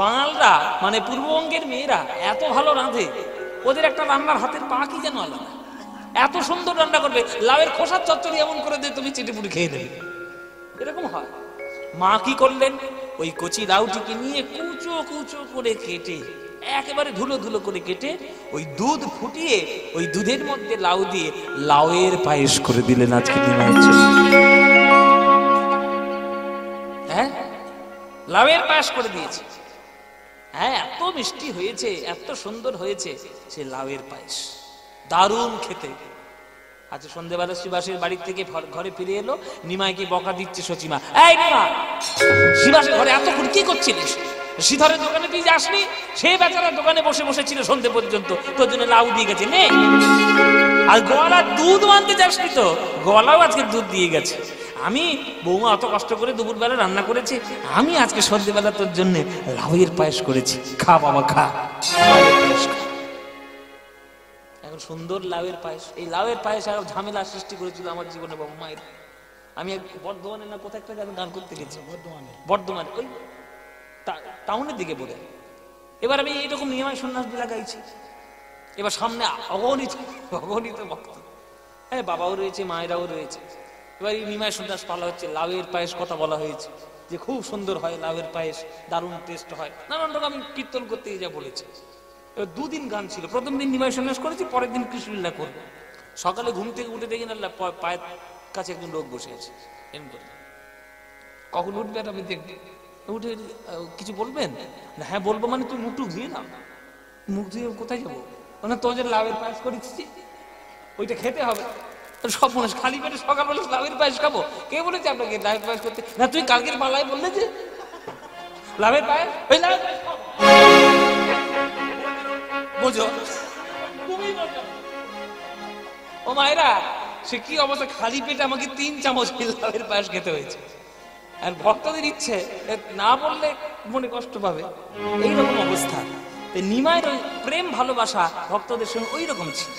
বাঙালরা মানে পূর্ববঙ্গের মেয়েরা এত ভালো রাঁধে, ওদের একটা রান্নার হাতের পা কি যেন আলাদা, এত সুন্দর রান্না করবে। লাউয়ের খোসার চচ্চড়ি এমন করে দিয়ে তুমি চেটে পুটে খেয়ে দেবে, এরকম হয়। মা কি করলেন? ওই কচি লাউটিকে নিয়ে কুচো কুচো করে কেটে, একেবারে ধুলো ধুলো করে কেটে, ওই দুধ ফুটিয়ে ওই দুধের মধ্যে লাউ দিয়ে লাউয়ের পায়েস করে দিলেন আজকে নিমাইয়ের জন্য। হ্যাঁ, লাউয়ের পায়েস করে দিয়েছে। হ্যাঁ, এত মিষ্টি হয়েছে, এত সুন্দর হয়েছে সে লাউয়ের পায়েস, দারুণ খেতে। আচ্ছা সন্ধ্যেবেলা শিবাসের বাড়ি থেকে ঘরে ফিরে এলো, নিমাইকে বকা দিচ্ছে সচিমা। এই নিমা, শিবাসের ঘরে এতক্ষণ কি করছিলিস? শ্রীধরের দোকানে তুই যাসনি? সে বেচারা দোকানে বসে বসে ছিল সন্ধ্যে পর্যন্ত, তোর জন্য লাউ দিয়ে গেছে নে। আর গোয়ালা দুধ আনতে যাসনি তো, গোয়ালাও আজকে দুধ দিয়ে গেছে। আমি বৌমা অত কষ্ট করে দুপুরবেলা রান্না করেছি, আমি আজকে সন্ধ্যেবেলা তোর জন্য লাউয়ের পায়েস করেছি, খা বাবা খা। এখন সুন্দর লাউয়ের পায়েস, এই লাউয়ের পায়েস আর ঝামেলা সৃষ্টি করেছিল আমার জীবনে বাবা মায়ের। আমি বর্ধমানে না কোথায় একটা গান করতে গেছি, বর্ধমানে ওই টাউনের দিকে বলে। এবার আমি এইরকম নিয়মায় সন্ন্যাস বিলা গাইছি। এবার সামনে অগণিত অগণিত ভক্ত, হ্যাঁ বাবাও রয়েছে, মায়েরাও রয়েছে। এবার এই নিমায় সন্ন্যাস পালা হচ্ছে, লাউয়ের পায়েস কথা বলা হয়েছে যে খুব সুন্দর হয় লাউয়ের পায়েস, দারুণ টেস্ট হয়, নানান রকম আমি কীর্তন করতে যা বলেছি। এবার 2 দিন গান ছিল, প্রথম দিন নিমায় সন্ন্যাস করেছি, পরের দিন কৃষ্ণলীলা করবো। সকালে ঘুম থেকে উঠে দেখি না পায়ের কাছে একজন লোক বসে আছে, এম করে কখন উঠবে আমি দেখবি, উঠে কিছু বলবেন না? হ্যাঁ বলবো। মানে তুই মুখ ধুয়ে না? মুখ ধুয়ে কোথায় যাবো? মানে তোর যে লাউয়ের পায়েস করেছি ওইটা খেতে হবে। সব মনে খালি পেটে সকালবেলা লাউয়ের পায়েস খাবো? কে বলেছে আপনাকে লাউয়ের পায়েস করতে? না তুই কালকের পালায় বললে যে লাভের পায়ে ওই লাভের পায়েস খাবো। বোঝো তুমি বোঝো। ও মায়েরা, সে কি অবস্থা, খালি পেটে আমাকে 3 চামচ লাভের পায়েস খেতে হয়েছে। আর ভক্তদের ইচ্ছে না বললে মনে কষ্ট পাবে, এইরকম অবস্থা। নিমাইয়ের ওই প্রেম ভালোবাসা ভক্তদের সঙ্গে ওই রকম ছিল,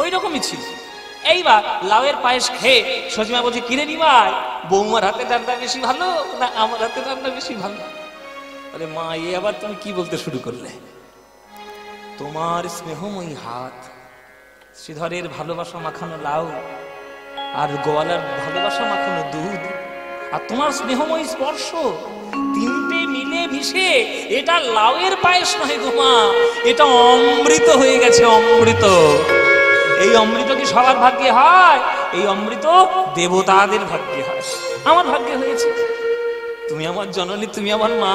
ওই রকমই ছিল। এইবার লাউয়ের পায়েস খেয়ে সজিমা বলছে, কিরে নিমাই, বৌমার হাতে রান্না বেশি ভালো না আমার হাতে রান্না বেশি ভালো? আরে মা, এ আবার তুমি কি বলতে শুরু করলে? তোমার স্নেহময়ী হাত, শ্রীধরের ভালোবাসা মাখানো লাউ, আর গোয়ালার ভালোবাসা মাখানো দুধ, আর তোমার স্নেহময়ী স্পর্শ, তিনটে মিলে মিশে এটা লাউয়ের পায়েস নয় গো মা, এটা অমৃত হয়ে গেছে, অমৃত। এই অমৃত কি সবার ভাগ্যে হয়? এই অমৃত দেবতাদের ভাগ্যে হয়, আমার ভাগ্যে হয়েছে। তুমি আমার জননী, তুমি আমার মা,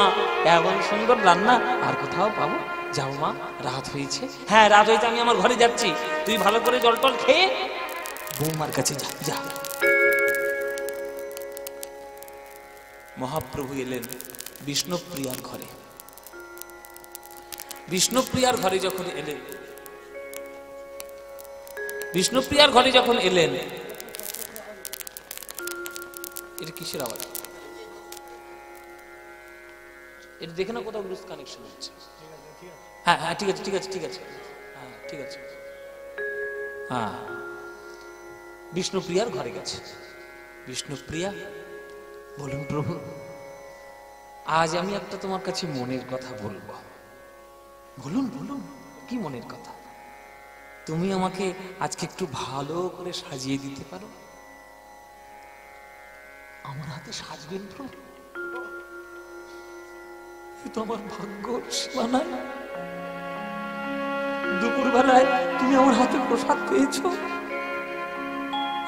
এমন সুন্দর রান্না আর কোথাও পাবো? যাও মা, রাত হয়েছে। হ্যাঁ, রাত হয়েছে, আমি আমার ঘরে যাচ্ছি। তুই ভালো করে জল টল খেয়ে বৌমার কাছে যা, যা। মহাপ্রভু এলেন বিষ্ণুপ্রিয়ার ঘরে। বিষ্ণুপ্রিয়ার ঘরে যখন এলেন, বিষ্ণুপ্রিয়ার ঘরে যখন এলেন, এটা কিসের আওয়াজ? এটা দেখে না কোথাও লুজ কানেকশন হচ্ছে। হ্যাঁ হ্যাঁ, ঠিক আছে ঠিক আছে ঠিক আছে, হ্যাঁ ঠিক আছে। হ্যাঁ, বিষ্ণুপ্রিয়ার ঘরে গেছে। বিষ্ণুপ্রিয়া বলুন, প্রভু আজ আমি একটা তোমার কাছে মনের কথা বলবো। বলুন বলুন, কি মনের কথা? তুমি আমাকে আজকে একটু ভালো করে সাজিয়ে দিতে পারো? আমার হাতে সাজবেন প্রভু? তো আমার ভাগ্য সীমা নাই। দুপুর বেলায় তুমি আমার হাতে প্রসাদ পেয়েছো,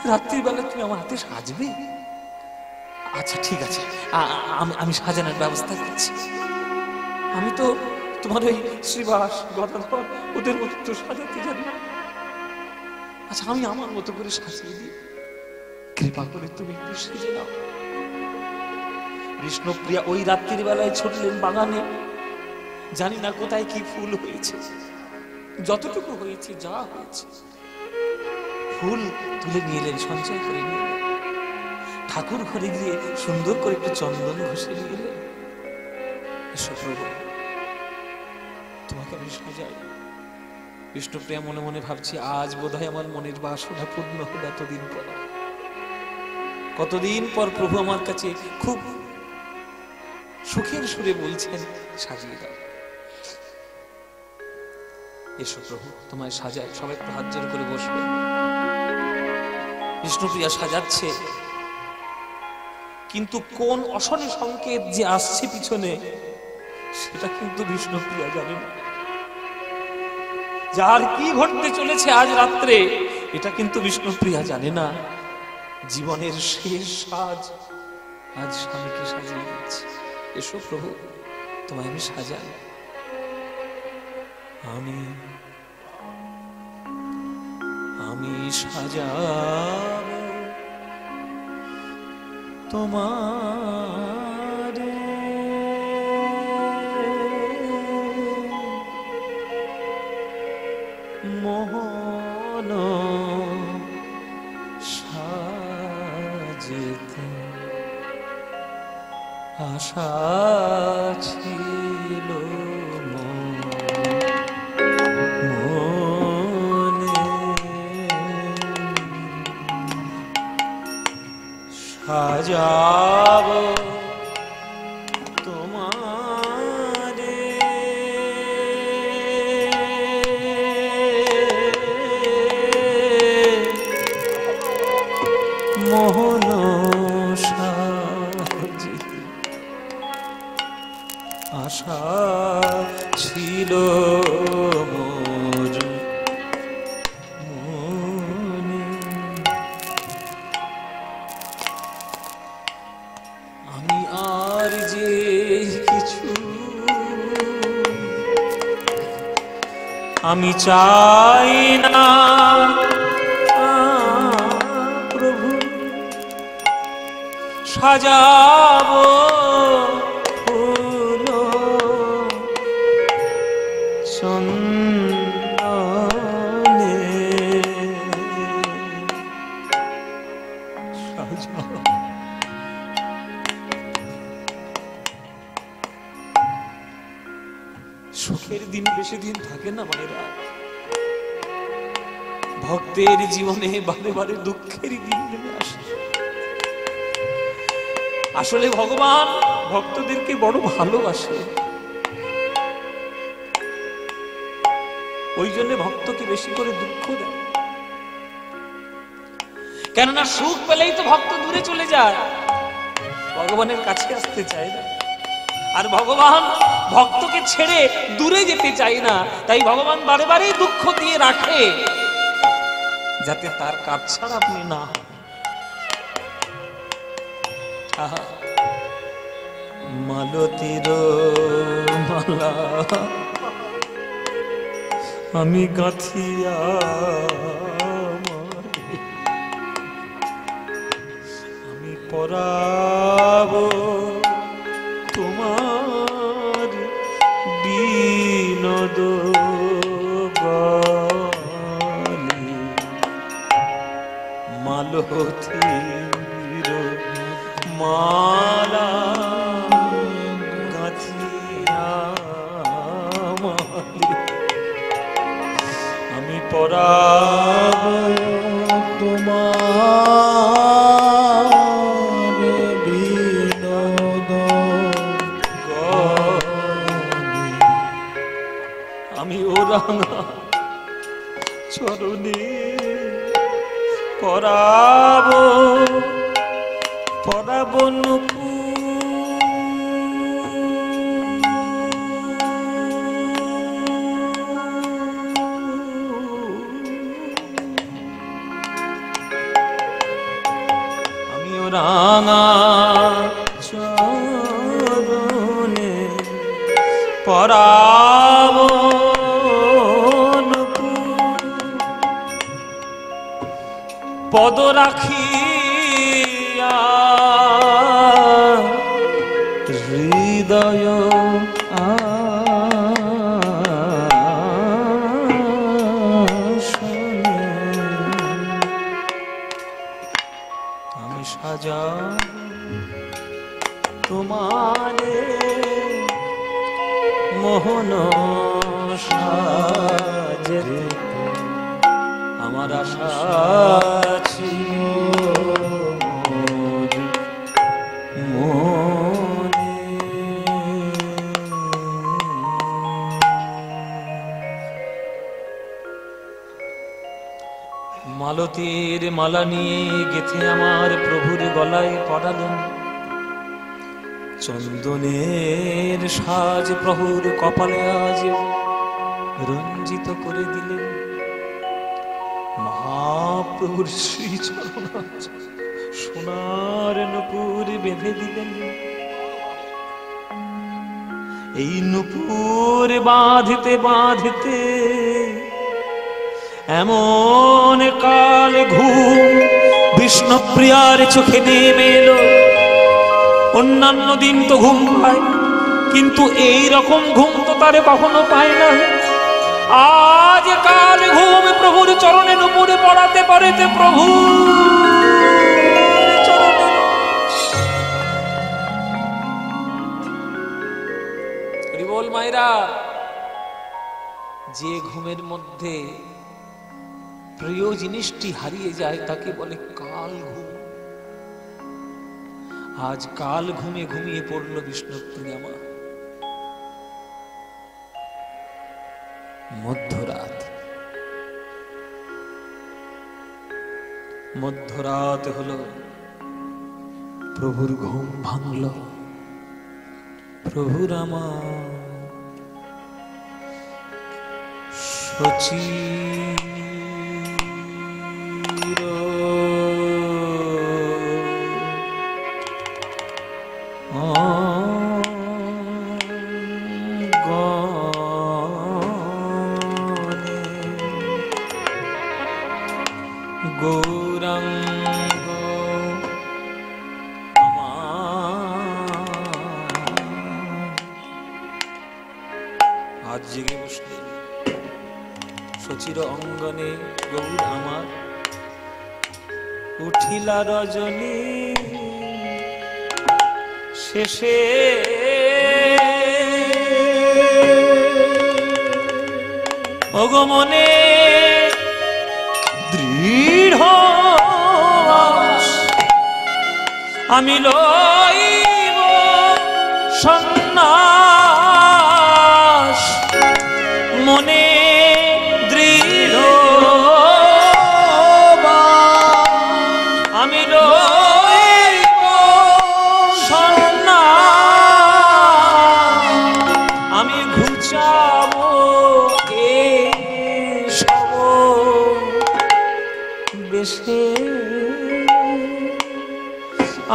রাত্রির বেলায় তুমি আমার হাতে সাজবে? আচ্ছা ঠিক আছে, আমি সাজানোর ব্যবস্থা করছি। আমি তো তোমার ওই শ্রীবাস গদাধর ওদের মতো তো সাজাতে জানি না। আচ্ছা, আমি আমার মতো করে সাজিয়ে দিই, কৃপা করে তুমি একটু সেজে নাও। বিষ্ণুপ্রিয়া ওই রাত্রির বেলায় ছুটলেন বাগানে, জানি না কোথায় কি ফুল হয়েছে, যতটুকু হয়েছে, যা হয়েছে ফুল তুলে নিয়ে এলেন, সঞ্চয় করে নিয়ে এলেন। ঠাকুর ঘরে গিয়ে সুন্দর করে একটু চন্দন ঘষে নিয়ে এলেন। এসো প্রভু, তোমাকে আমি সাজাই। বিষ্ণুপ্রিয়া মনে মনে ভাবছি, আজ বোধহয় আমার মনের বাসনা পূর্ণ হলো। এতদিন পর, কতদিন পর প্রভু আমার কাছে খুব সুখের সুরে বলছেন, সাজিয়ে দাও। এসো প্রভু, তোমায় সাজাই। সবাই একটু হাত জোর করে বসবে। বিষ্ণুপ্রিয়া সাজাচ্ছে, কিন্তু কোন অশনি সংকেত যে আসছে পিছনে, সেটা কিন্তু বিষ্ণুপ্রিয়া জানে না। যার কি ঘটতে চলেছে আজ রাত্রে, এটা কিন্তু বিষ্ণুপ্রিয়া জানে না। জীবনের শেষ সাজ আজ স্বামীকে সাজিয়ে দিচ্ছে। এসো প্রভু, তোমায় আমি সাজাই। আমি সাজাব তোমারে মোহন সাজেতে আশা ছিল মনে, সাজাব তোমারে মোহন সাজে আশা ছিল মোর মনে। আমি আর যে কিছু আমি চাই না প্রভু, সাজাবো সুখের দিন বেশি দিন থাকে না মায়েরা, ভক্তের জীবনে বারে বারে দুঃখের দিন নেমে আসে। আসলে ভগবান ভক্তদেরকে বড় ভালোবাসে, ওই জন্য ভক্তকে বেশি করে দুঃখ দেয়। কেননা সুখ পেলেই তো ভক্ত দূরে চলে যায়, ভগবানের কাছে আসতে চায় না। আর ভগবান ভক্তকে ছেড়ে দূরে যেতে চায় না, তাই ভগবান বারে বারে দুঃখ দিয়ে রাখে যাতে তার কাজ ছাড়া আপনি না হন। মালতীর মালা আমি গাঁথিয়া, আমি পরাব তোমার বিনোদ গানে। মালতীর মালা গাঁথিয়া আমি পরাব তোমার বিনোদ গানে। আমি ও রাঙা চরণে পরাব পরাব নুপুর। আমিও রাঙা চরণে পরাব নুপুর, পদ রাখিয়া হৃদয় আসনে আমি সাজা তোমারে মোহন সাজে। আমার আশা ছিল মনে। মালতীর মালা নিয়ে গেথে আমার প্রভুর গলায় পরালেন, চন্দনের সাজ প্রভুর কপালে আজ রঞ্জিত করে দিলেন। মহাপ্রভুর শ্রীচরণ সোনার নূপুর বেঁধে দিলেন। এই নূপুর বাঁধতে বাঁধতে এমন কাল ঘুম বিষ্ণুপ্রিয়ার চোখে নেমে এলো। অন্যান্য দিন তো ঘুম পায়, কিন্তু এই রকম ঘুম তো তারে কখনো পায় না। আজ কাল ঘুম প্রভুর চরণে নূপুরে পড়াতে পারেতে প্রভু চরণে। বল মায়েরা, যে ঘুমের মধ্যে প্রিয় জিনিসটি হারিয়ে যায় তাকে বলে কাল ঘুম। আজ কাল ঘুমে ঘুমিয়ে পড়ল বিষ্ণুপ্রিয়া মা। মধ্যরাত, মধ্যরাত হলো, প্রভুর ঘুম ভাঙল। প্রভুর আমার সচির গৌরাঙ্গ আজ জেগে বসলে সচির অঙ্গনে গৌর আমার। উঠিলা রজনী শেষে ওগো মনে দৃঢ় আশ, আমি লইব সন্ন্যাস, মনে দৃঢ় আমি লইব সন্ন্যাস, আমি ঘুচাবো এ সব বেশে,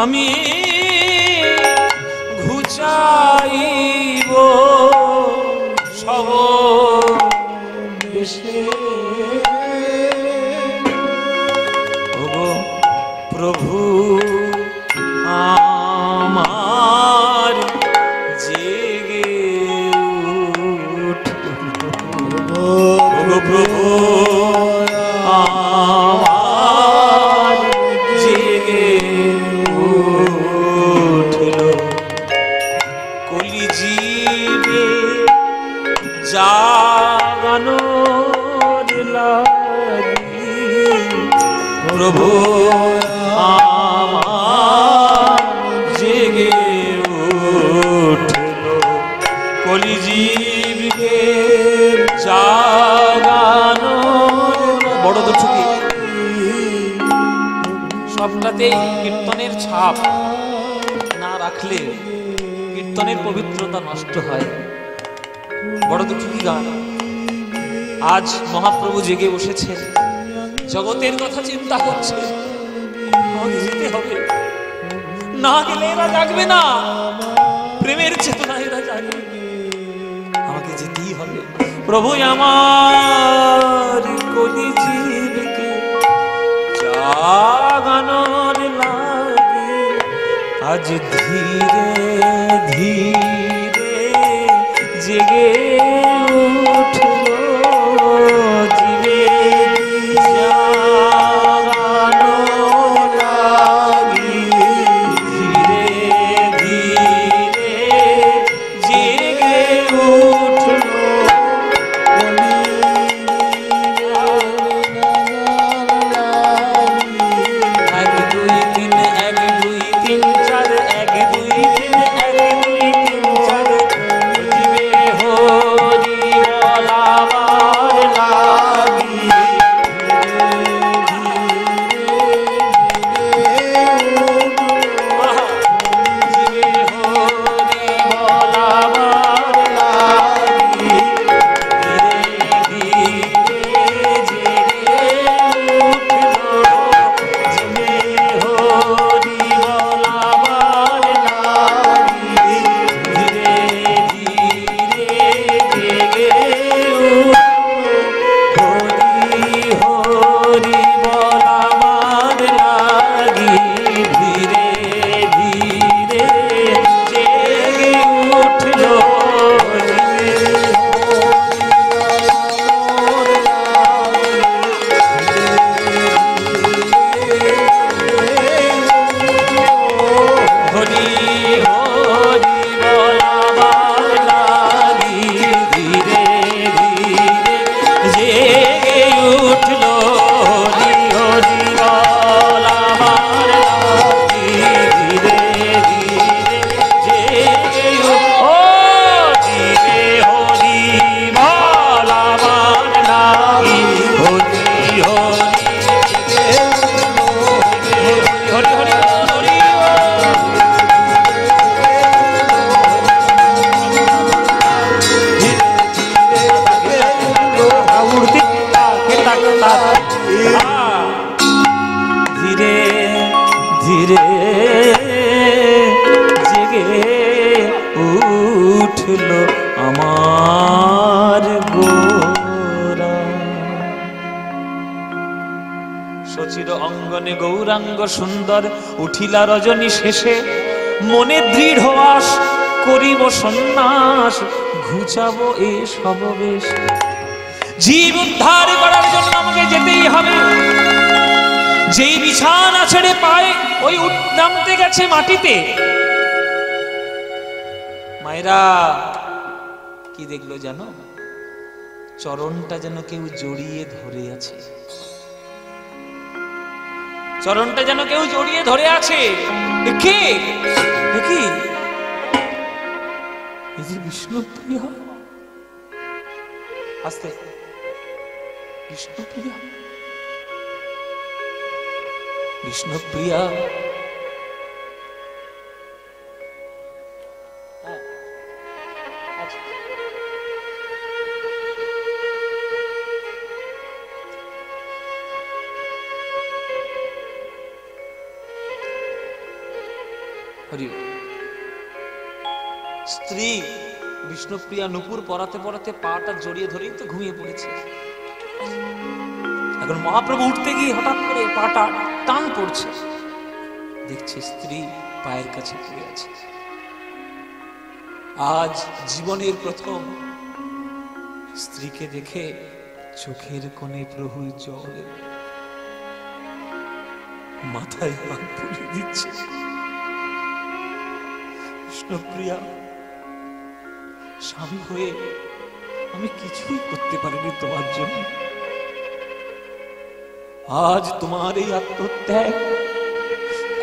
আমি ঘুচাইব সব বেশে। ওগো প্রভু আমার জেগে উঠো, ওগো প্রভু আমার জেগে উঠল, কলিজীবে জাগানোর লাগি, প্রভু আমার জেগে উঠল, কলিজীবে জাগানোর। বড় দুঃখী সবটাতেই কীর্তনের ছাপ না রাখলে কীর্তনের পবিত্রতা নষ্ট হয়। বড় দুঃখী গান। আজ মহাপ্রভু জেগে বসেছেন, জগতের কথা চিন্তা করছে, আমাকে যেতে হবে, না গেলে এরা জাগবে না, প্রেমের চেতনা এরা জাগবে, আমাকে যেতেই হবে। প্রভু আমার কলিজীবকে জাগানোর লাগি, আজ ধীরে ধীরে জেগে উঠলো, জীবে জাগানোর লাগি, ধীরে ধীরে জেগে উঠলো, এক দুই তিন, এক দুই তিন চার, এক দুই তিন, এক দুই তিন চার, জীবে হরি বলাবার লাগি, জীবে হরি বলাবার লাগি, ধীরে ধীরে জেগে উঠলো, জীবে হরি বলাবার লাগি, ধীরে ধীরে জেগে উঠলো, হরি হরি বলাবার লাগি, ধীরে ধীরে জেগে উঠলো, হরি হরি বলাবার লাগি, ধীরে ধীরে জেগে উঠলো, হরি হরি বলাবার লাগি, ধীরে ধীরে জেগে উঠলো, জীবে হরি বলাবার লাগি, হরি হরি হরি হরি হরি ধীরে ধীরে জেগে উঠল আমার গোরা, সচির অঙ্গনে গৌরাঙ্গ সুন্দর, উঠিলা রজনী শেষে, মনে দৃঢ় আশ, করিব সন্ন্যাস, ঘুচাবো এ সববেশ। জীব উদ্ধার করার জন্য আমাকে যেতেই হবে, যেই বিছানা ছেড়ে পায় ওই নামতে গেছে মাটিতে। মায়েরা কি দেখলো জানো? চরণটা যেন কেউ জড়িয়ে ধরে আছে, চরণটা যেন কেউ জড়িয়ে ধরে আছে। কে কি এই যে বিষ্ণুপ্রিয়া, আস্তে, বিষ্ণুপ্রিয়া, বিষ্ণুপ্রিয়া, স্ত্রী বিষ্ণুপ্রিয়া নুপুর পরাতে পরাতে পাটা জড়িয়ে ধরেই তো ঘুমিয়ে পড়েছে। এখন মহাপ্রভু উঠতে গিয়ে হঠাৎ করে পাটা টান পড়ছে, দেখছে স্ত্রী পায়ের কাছে পড়ে আছে। আজ জীবনের প্রথম স্ত্রীকে দেখে চোখের কোণে প্রভুর জল, মাথায় হাত তুলে দিচ্ছে। বিষ্ণুপ্রিয়া, স্বামী হয়ে আমি কিছুই করতে পারিনি তোমার জন্য। আজ তোমার এই আত্মত্যাগ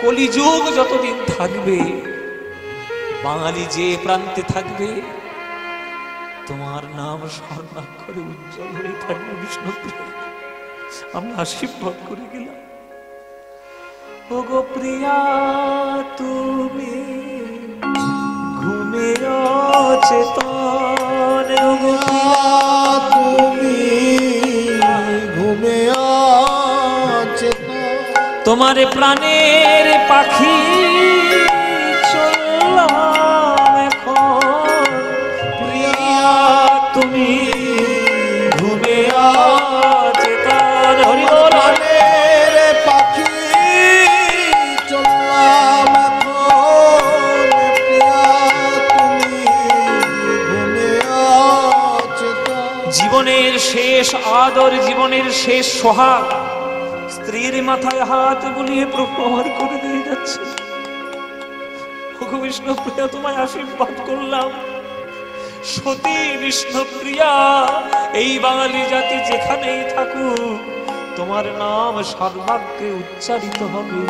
কলিযুগ যতদিন থাকবে, বাঙালি যে প্রান্তে থাকবে, তোমার নাম স্বর্ণাক্ষরে উজ্জ্বল হয়ে থাকবে। বিষ্ণুপ্রিয়া, আমি আশীর্বাদ করে গেলাম। ওগো প্রিয়া, তুমি ঘুমে অচেতন, ওগো তুমি ঘুমে অচেতন, তোমার প্রাণের পাখি চললাম এখন। প্রিয়া, তুমি ঘুমে অচেতন, হরি বল। প্রাণের পাখি চললাম এখন, প্রিয়া তুমি ঘুমে অচেতন। জীবনের শেষ আদর, জীবনের শেষ সোহাগ স্ত্রীর মাথায় হাত বুলিয়ে প্রভু আমার করে দিয়ে যাচ্ছে। ওগো বিষ্ণুপ্রিয়া, তোমায় আশীর্বাদ করলাম। সতী বিষ্ণুপ্রিয়া, এই বাঙালি জাতি যেখানেই থাকুক, তোমার নাম সর্বাগ্রে উচ্চারিত হবে।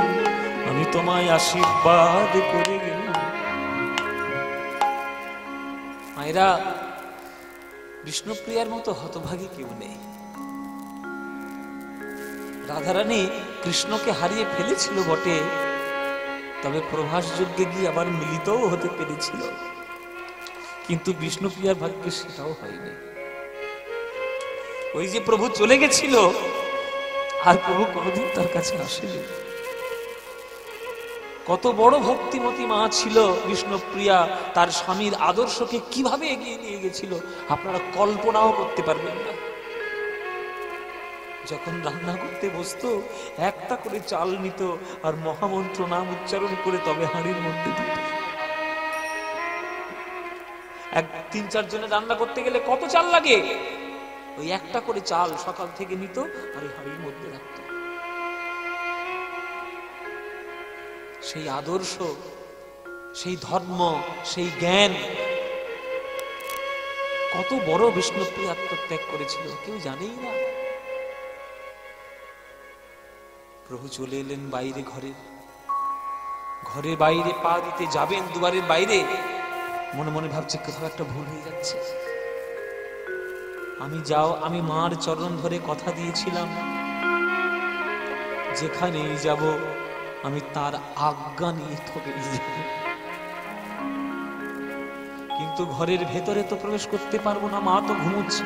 আমি তোমায় আশীর্বাদ করে গেলাম। মায়েরা, বিষ্ণুপ্রিয়ার মতো হতভাগী কেউ নেই। রাধারানী কৃষ্ণকে হারিয়ে ফেলেছিল বটে, তবে প্রভাস যজ্ঞে গিয়ে আবার মিলিতও হতে পেরেছিল, কিন্তু বিষ্ণুপ্রিয়ার ভাগ্যে সেটাও হয়নি। ওই যে প্রভু চলে গেছিল, আর প্রভু কোনোদিন তার কাছে আসেনি। কত বড় ভক্তিমতী মা ছিল বিষ্ণুপ্রিয়া, তার স্বামীর আদর্শকে কিভাবে এগিয়ে নিয়ে গেছিল আপনারা কল্পনাও করতে পারবেন না। যখন রান্না করতে বসতো, একটা করে চাল নিত আর মহামন্ত্র নাম উচ্চারণ করে তবে হাঁড়ির মধ্যে দিত। এক ৩-৪ জনে রান্না করতে গেলে কত চাল লাগে? ওই একটা করে চাল সকাল থেকে নিত আর ওই হাঁড়ির মধ্যে রাখত। সেই আদর্শ, সেই ধর্ম, সেই জ্ঞান, কত বড় বিষ্ণুপ্রিয়া আত্মত্যাগ করেছিল কেউ জানেই না। প্রভু চলে এলেন বাইরে, ঘরে বাইরে পা দিতে যাবেন, দুয়ারের বাইরে মনে মনে ভাবছে কোথাও একটা ভুল হয়ে যাচ্ছে। আমি মার চরণ ধরে কথা দিয়েছিলাম, যেখানেই যাব আমি তার আজ্ঞা নিয়ে তবেই যাব। কিন্তু ঘরের ভেতরে তো প্রবেশ করতে পারবো না, মা তো ঘুমোচ্ছে।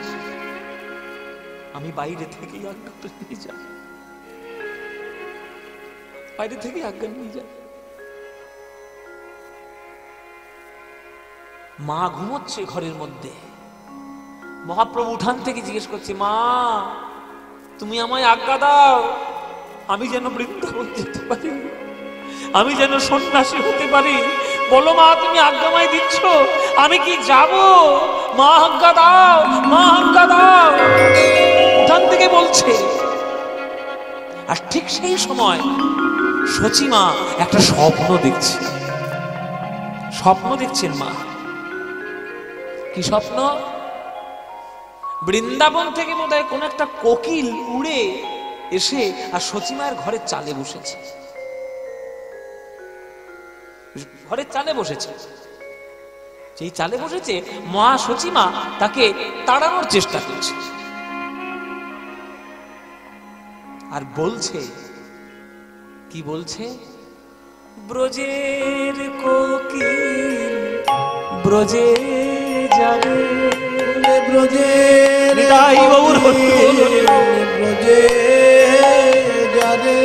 আমি বাইরে থেকেই আজ্ঞাটা নিয়ে যাই, বাইরে থেকে আজ্ঞা নিয়ে যাই। মা ঘুমোচ্ছে ঘরের মধ্যে। মহাপ্রভু উঠান থেকে জিজ্ঞেস করছে, মা তুমি আমায় আজ্ঞা দাও, আমি যেন বৃন্দাবন যেতে পারি, আমি যেন সন্ন্যাসী হতে পারি। বলো মা, তুমি আজ্ঞামায় দিচ্ছ, আমি কি যাব? মা আজ্ঞা দাও, মা আজ্ঞা দাও, উঠান থেকে বলছে। আর ঠিক সেই সময় সচিমা একটা স্বপ্ন দেখছে। স্বপ্ন দেখছেন মা। কি স্বপ্ন? বৃন্দাবন থেকে বোধহয় কোন একটা কোকিল উড়ে এসে আর সচিমার ঘরের চালে বসেছে, ঘরের চালে বসেছে। সেই চালে বসেছে, মা সচিমা তাকে তাড়ানোর চেষ্টা করছে আর বলছে, কি বলছে? ব্রজের কোকিল ব্রজে যাবে, ব্রজের ব্রজে যাবে,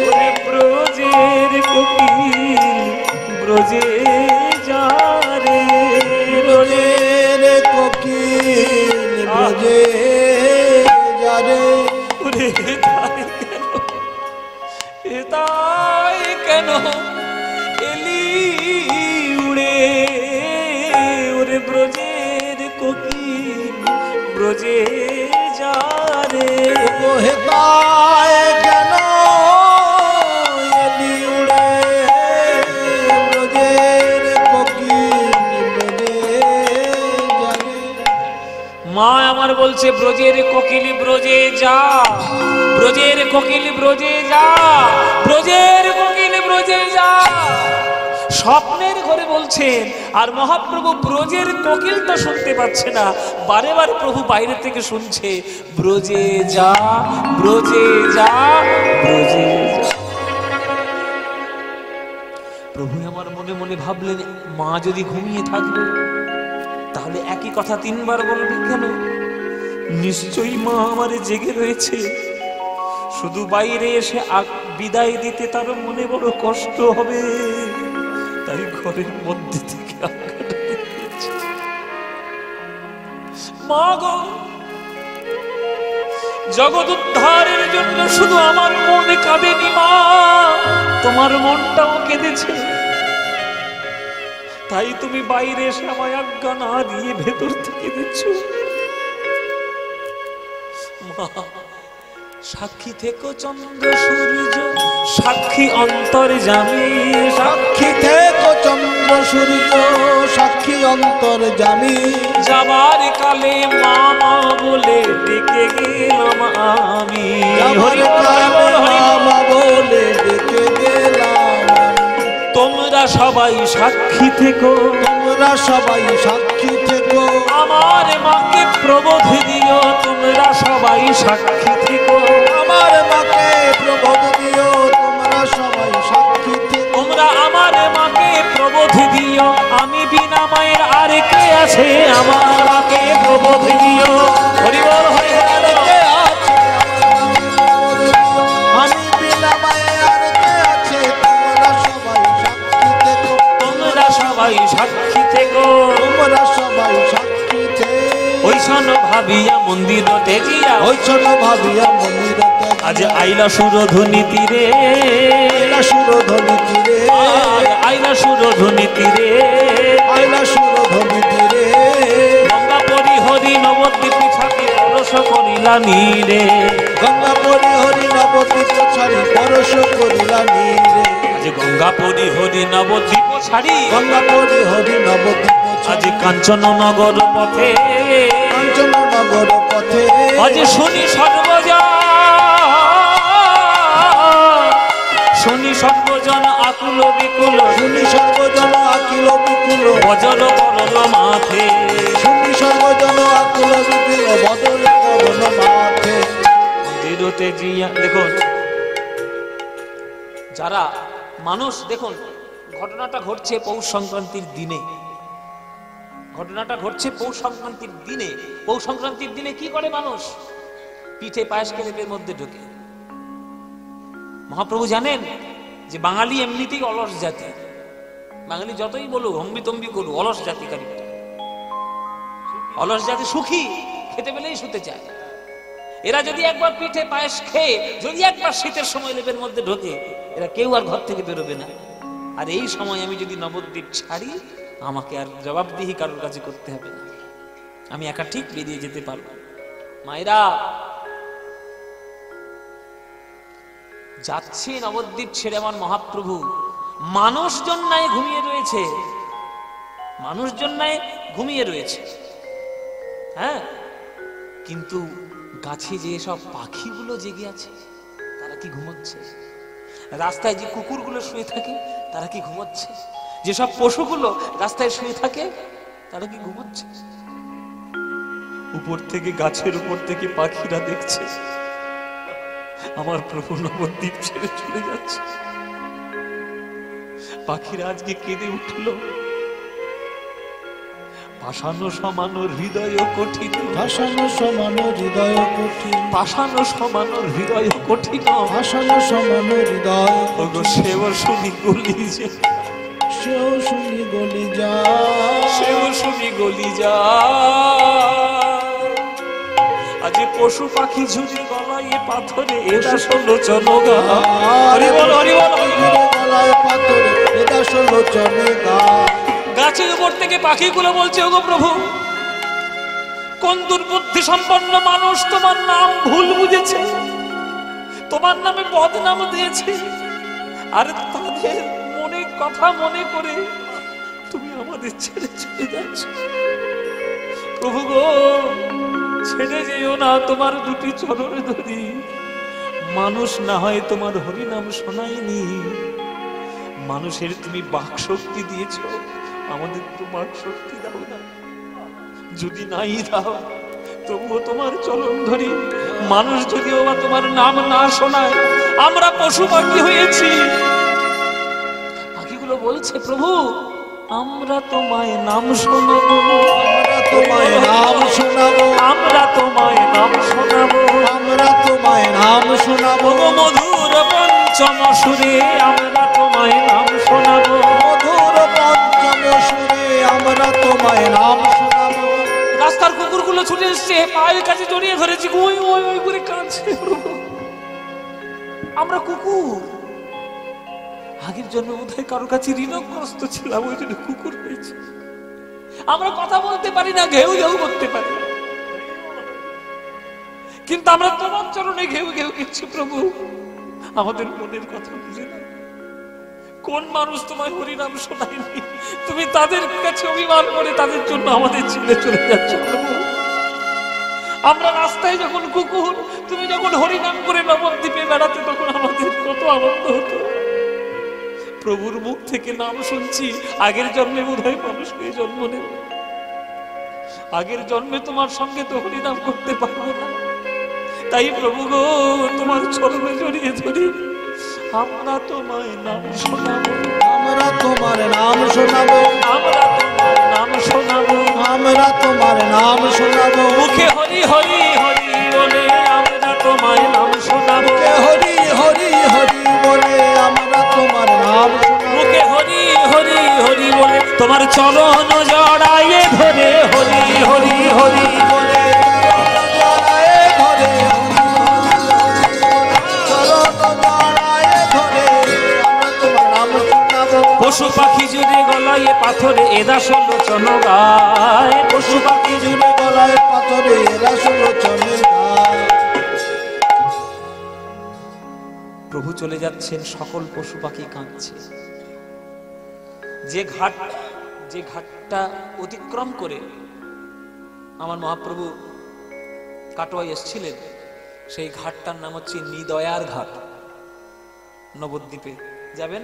ব্রজের কোকিল ব্রজে যারে, ব্রজের কোকিল ব্রজে যাবে। তাই কেন এলি উড়ে, ওরে ব্রজের কোকিল ব্রজে যারে, হেতায় কেন এলি উড়ে, ব্রজের কোকিল ব্রজে যাবে। মা আমার বলছে ব্রজের কোকিল ব্রজে যা, ব্রজের কোকিল ব্রজে যা, ব্রজের কোকিল ব্রজে যা। স্বপ্নের ঘরে বলছেন, আর মহাপ্রভু ব্রজের কোকিলটা শুনতে পাচ্ছে না, বারে বার প্রভু বাইরে থেকে শুনছে, ব্রজে যা ব্রজে যা ব্রজে যা। প্রভু আমার মনে মনে ভাবলেন, মা যদি ঘুমিয়ে থাকবে তাহলে একই কথা তিনবার বলবে কেন? নিশ্চয়ই মা আমারে জেগে রয়েছে, শুধু বাইরে এসে বিদায় দিতে তার মনে বড় কষ্ট হবে, তাই ঘরের মধ্যে থেকে মা গো, জগৎ উদ্ধারের জন্য শুধু আমার মনে কাঁদেনি মা, তোমার মনটাও কেঁদেছে, তাই তুমি বাইরে এসে আমায় আজ্ঞা না দিয়ে ভেতর থেকে দিচ্ছ। মা সাক্ষী থেকো চন্দ্র সূর্য, সাক্ষী অন্তর্যামী, সাক্ষী থেকো চন্দ্র সূর্য, সাক্ষী অন্তর্যামী। যাবার কালে মামা বলে ডেকে গেলাম আমি, যাবার কালে মামা বলে ডেকে গেলাম। তোমরা সবাই সাক্ষী থেকো, তোমরা সবাই সাক্ষী থেকো, আমার মাকে প্রবোধ দিও, তোমরা সবাই সাক্ষী থেকো, আমার মাকে প্রবোধ দিও, তোমরা সবাই সাক্ষী থেকো। তোমরা আমার মাকে প্রবোধ দিও, আমি বিনা মায়ের আর কে আছে, আমার মাকে প্রবোধ দিও। হরি বল হরি বল। আমি বিনা মায়ে আর কে আছে, তোমরা সবাই সাক্ষী থেকো, তোমরা সবাই সাক্ষী থেকো, তোমরা সবাই সাক্ষী থেকো। ওইসন ভাবিয়া মন্দির তেজিয়া, ওইসন ভাবিয়া মন্দির আজ আইলা সুরধুনি তীরে, আইলা সুরধুনি তীরে, আইলা সুরধুনি তীরে, আইলা সুরধুনি তীরে। গঙ্গা পরিহরি নবদ্বীপ ছাড়ি পরশ করিলা নীরে, গঙ্গা পরিহরি নবদ্বীপ ছাড়ি পরশ করিলা নীরে। আজ গঙ্গা পরিহরি নবদ্বীপ ছাড়ি, গঙ্গা পরিহরি নবদ্বীপ আজ কাঞ্চন নগর পথে, কাঞ্চন নগর পথে, আজ শুনি সর্বজন, শুনি সর্বজন আকুল বিকুল, শুনি সর্বজন আকুল বিকুল, বজল করল মাথে, শুনি সর্বজন আকুল বিকুল, বদল করল মাথে। মন্দিরতে জিয়া। দেখুন যারা মানুষ, দেখুন ঘটনাটা ঘটছে পৌষ সংক্রান্তির দিনে, ঘটনাটা ঘটছে পৌষ সংক্রান্তির দিনে। পৌষ সংক্রান্তির দিনে কি করে মানুষ? পিঠে পায়েস খেলে পেটের মধ্যে ঢোকে। মহাপ্রভু জানেন যে বাঙালি এমনিতেই অলস জাতি, বাঙালি যতই বলুক হম্বিতম্বি করুক, অলস জাতিকারী, অলস জাতি সুখী, খেতে পেলেই শুতে চায়। এরা যদি একবার পিঠে পায়েস খেয়ে যদি একবার শীতের সময় লেপের মধ্যে ঢোকে, এরা কেউ আর ঘর থেকে বেরোবে না। আর এই সময় আমি যদি নবদ্বীপ ছাড়ি, আমাকে আর জবাবদিহি কারোর কাছে করতে হবে না, আমি একা ঠিক বেরিয়ে যেতে পারবো। মায়েরা, যাচ্ছে নবদ্বীপ ছেড়ে আমার মহাপ্রভু, মানুষজন নাই ঘুমিয়ে রয়েছে, মানুষজন নাই ঘুমিয়ে রয়েছে। হ্যাঁ, কিন্তু গাছে যে সব পাখিগুলো জেগে আছে তারা কি ঘুমোচ্ছে? রাস্তায় যে কুকুরগুলো শুয়ে থাকে তারা কি ঘুমোচ্ছে? যেসব পশুগুলো রাস্তায় শুয়ে থাকে তারা কি ঘুমোচ্ছে? উপর থেকে, গাছের উপর থেকে পাখিরা দেখছে আমার প্রভু নবদ্বীপ ছেড়ে চলে যাচ্ছে। পাখিরা আজকে কেঁদে উঠল, পাষাণ সমান হৃদয় কঠিন, ভাষানো সমান হৃদয় কঠিন, পাষাণ সমান হৃদয় কঠিন, ভাষানো সমান হৃদয় ওগো সেও শুনি গলি যা, সেও শুনি গলি যা, সেও শুনি গলি যা। আজ পশু পাখি ঝুড়ি গলায় পাথরে এরা ষোলোচন গা, হরি বল হরি বল হরি বল। গলায় পাথরে এদা ষোলোচনে গা। গাছের উপর থেকে পাখিগুলো বলছে, ওগো প্রভু, কোন দুর্বুদ্ধি সম্পন্ন মানুষ তোমার নাম ভুল বুঝেছে, তোমার নামে বদনাম দিয়েছে, আর তাদের মনে কথা মনে করে তুমি আমাদের ছেড়ে চলে যাচ্ছ। প্রভু গো, ছেড়ে যেও না, তোমার দুটি চরণে ধরি। মানুষ না হয় তোমার হরিনাম শোনায়নি, মানুষের তুমি বাক শক্তি দিয়েছ, আমাদের তো বাক শক্তি দাও না। যদি নাই দাও তবুও তোমার চরণ ধরি। মানুষ যদিও বা তোমার নাম না শোনায়, আমরা পশু পাখি হয়েছি। পাখিগুলো বলছে, প্রভু আমরা তোমায় নাম শোনাবো, আমরা তোমায় নাম শোনাবো, আমরা তোমায় নাম শোনাবো, আমরা তোমায় নাম শোনাবো, ওগো মধুর পঞ্চম সুরে আমরা তোমায় নাম শোনাবো, মধুর পঞ্চম সুরে আমরা তোমায় নাম শোনাবো। রাস্তার কুকুরগুলো ছুটে এসছে, পায়ের কাছে জড়িয়ে ধরেছি, ওই ওই ওই করে কাঁদছে। আমরা কুকুর, আগের জন্মে বোধহয় কারোর কাছে ঋণগ্রস্ত ছিলাম, ওই জন্য কুকুর হয়েছে। আমরা কথা বলতে পারি না, ঘেউ ঘেউ করতে পারি, কিন্তু আমরা তোমার চরণে ঘেউ ঘেউ করছি। প্রভু আমাদের মনের কথা বুঝে না। কোন মানুষ তোমার হরিনাম শোনায়নি, তুমি তাদের কাছে অভিমান করে তাদের জন্য আমাদের ছেড়ে চলে যাচ্ছ। প্রভু আমরা রাস্তায় যখন কুকুর, তুমি যখন হরিনাম করে নবদ্বীপে বেড়াতে, তখন আমাদের কত আনন্দ হতো। প্রভুর মুখ থেকে নাম শুনছি, আগের জন্মে বোধহয় মানুষ হয়ে জন্ম নেব, আগের জন্মে তোমার সঙ্গে তো হরিনাম করতে পারবো না। তাই প্রভু গো, তোমার চরণে জড়িয়ে ধরি, আমরা তোমায় নাম শোনাবো, আমরা তোমার নাম শোনাবো, আমরা তোমার নাম শোনাবো, আমরা তোমার নাম শোনাবো, মুখে হরি হরি হরি বলে আমরা তোমায় নাম শোনাবো, হরি হরি হরি বলে আমরা তোমার নাম শোনাবো, মুখে হরি হরি হরি বলে তোমার চরণ জড়ায়ে ধরে হরি হরি হরি বলে, জড়ায়ে ধরে চরণ জড়ায়ে ধরে আমরা তোমার নাম শোনাবো। পশু পাখি জুড়ে গলায় পাথরে এদা ষোলোচন গায়, পশু পাখি জুড়ে গলায় পাথরে এরা ষোলোচনে গায়। প্রভু চলে যাচ্ছেন, সকল পশু পাখি কাঁদছে। যে ঘাটটা অতিক্রম করে আমার মহাপ্রভু কাটোয়ায় এসেছিলেন, সেই ঘাটটার নাম হচ্ছে নিদয়ার ঘাট। নবদ্বীপে যাবেন,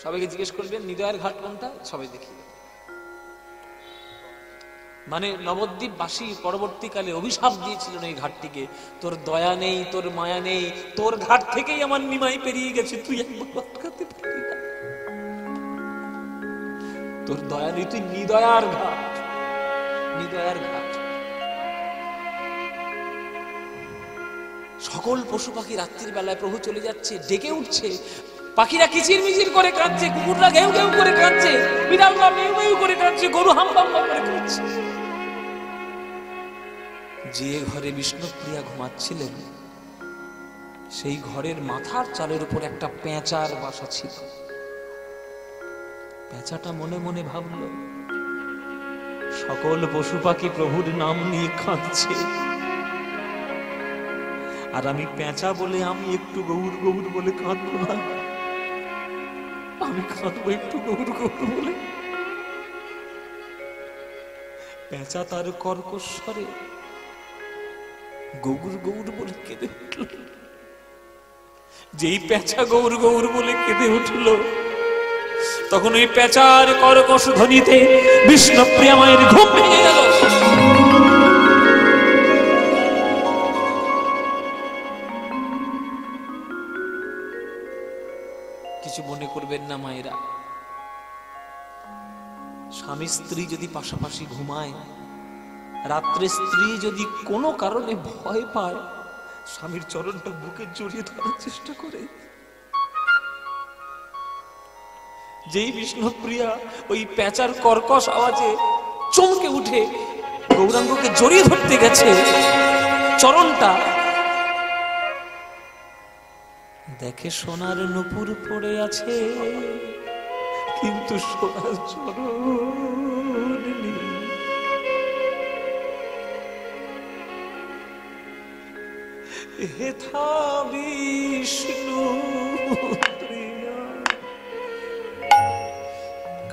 সবাইকে জিজ্ঞেস করবেন নিদয়ার ঘাট কোনটা, সবাই দেখিয়ে দেবে। মানে নবদ্বীপবাসী পরবর্তীকালে অভিশাপ দিয়েছিলেন এই ঘাটটিকে, তোর দয়া নেই, তোর মায়া নেই, তোর ঘাট থেকেই আমার নিমাই পেরিয়ে গেছে, তুই একবার আটকাতে পারবি না, তোর দয়া নেই, তুই নিদয়ার ঘাট, নিদয়ার ঘাট। সকল পশু পাখি রাত্রির বেলায় প্রভু চলে যাচ্ছে, ডেকে উঠছে, পাখিরা কিচির মিচির করে কাঁদছে, কুকুররা ঘেউ ঘেউ করে কাঁদছে, বিড়ালরা মেউ মেউ করে কাঁদছে, গরু হাম্বাম্বা করে কাঁদছে। যে ঘরে বিষ্ণুপ্রিয়া ঘুমাচ্ছিলেন, সেই ঘরের মাথার চালের উপর একটা পেঁচার বাসা ছিল। পেঁচাটা মনে মনে ভাবল, সকল পশু পাখি প্রভুর নাম নিয়ে কাঁদছে, আর আমি পেঁচা বলে আমি একটু গৌর গৌর বলে কাঁদবো না, আমি কাঁদবো একটু গৌর গৌর বলে। পেঁচা তার কর্কশ্বরে গৌর গৌর বলে কেঁদে উঠল। যেই পেঁচা গৌর গৌর বলে কেঁদে উঠল, তখন ওই পেঁচার কর্কশ ধ্বনিতে বিষ্ণুপ্রিয়া মায়ের ঘুম ভেঙে গেল। কিছু মনে করবেন না মায়েরা, স্বামী স্ত্রী যদি পাশাপাশি ঘুমায়, রাত্রে স্ত্রী যদি কোনো কারণে ভয় পায়, স্বামীর চরণটা বুকে জড়িয়ে ধরার চেষ্টা করে। যেই বিষ্ণুপ্রিয়া ওই পেঁচার কর্কশ আওয়াজে চমকে উঠে গৌরাঙ্গকে জড়িয়ে ধরতে গেছে চরণটা, দেখে সোনার নূপুর পড়ে আছে, কিন্তু সোনার চরণ নেই। হেথা বিষ্ণু প্রিয়া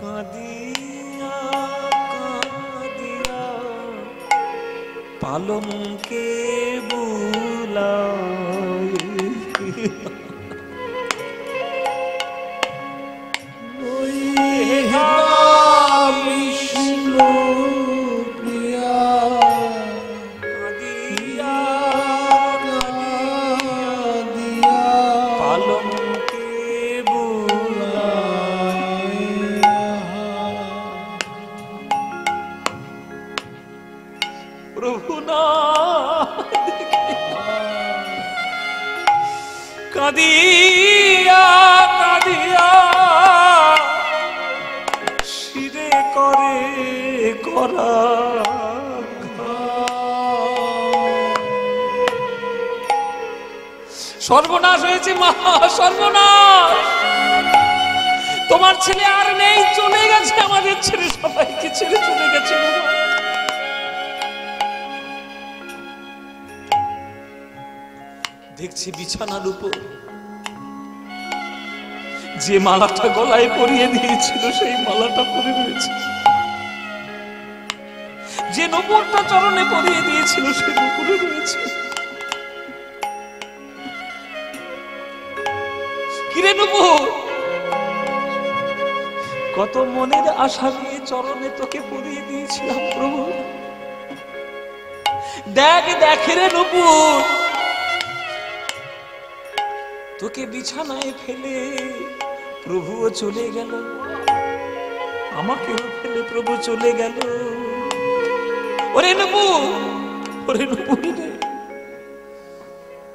কাঁদিয়া কাঁদিয়া পালঙ্কে বুলায়, বিষ্ণু প্রিয়া কাঁদিয়া কাঁদিয়া পালঙ্কে বুলায়। প্রভু না কাঁদিয়া কাঁদিয়া শিরে করে করা, সর্বনাশ হয়েছে মা, সর্বনাশ। তোমার ছেলে আর নেই, চলে গেছে, আমাদের ছেলে সবাইকে ছেড়ে চলে গেছে। দেখছি বিছানার উপর যে মালাটা গলায় পরিয়ে দিয়েছিল সেই মালাটা পরে রয়েছে, যে নূপুরটা চরণে পরিয়ে দিয়েছিল সেই নূপুরে রয়েছে। কিরে নূপুর, কত মনের আশা নিয়ে চরণে তোকে পরিয়ে দিয়েছিলাম প্রভু, দেখ দেখ রে নূপুর, তোকে বিছানায় ফেলে প্রভুও চলে গেল, আমাকেও ফেলে প্রভু চলে গেল। ওরে নূপুর, ওরে নূপুর রে,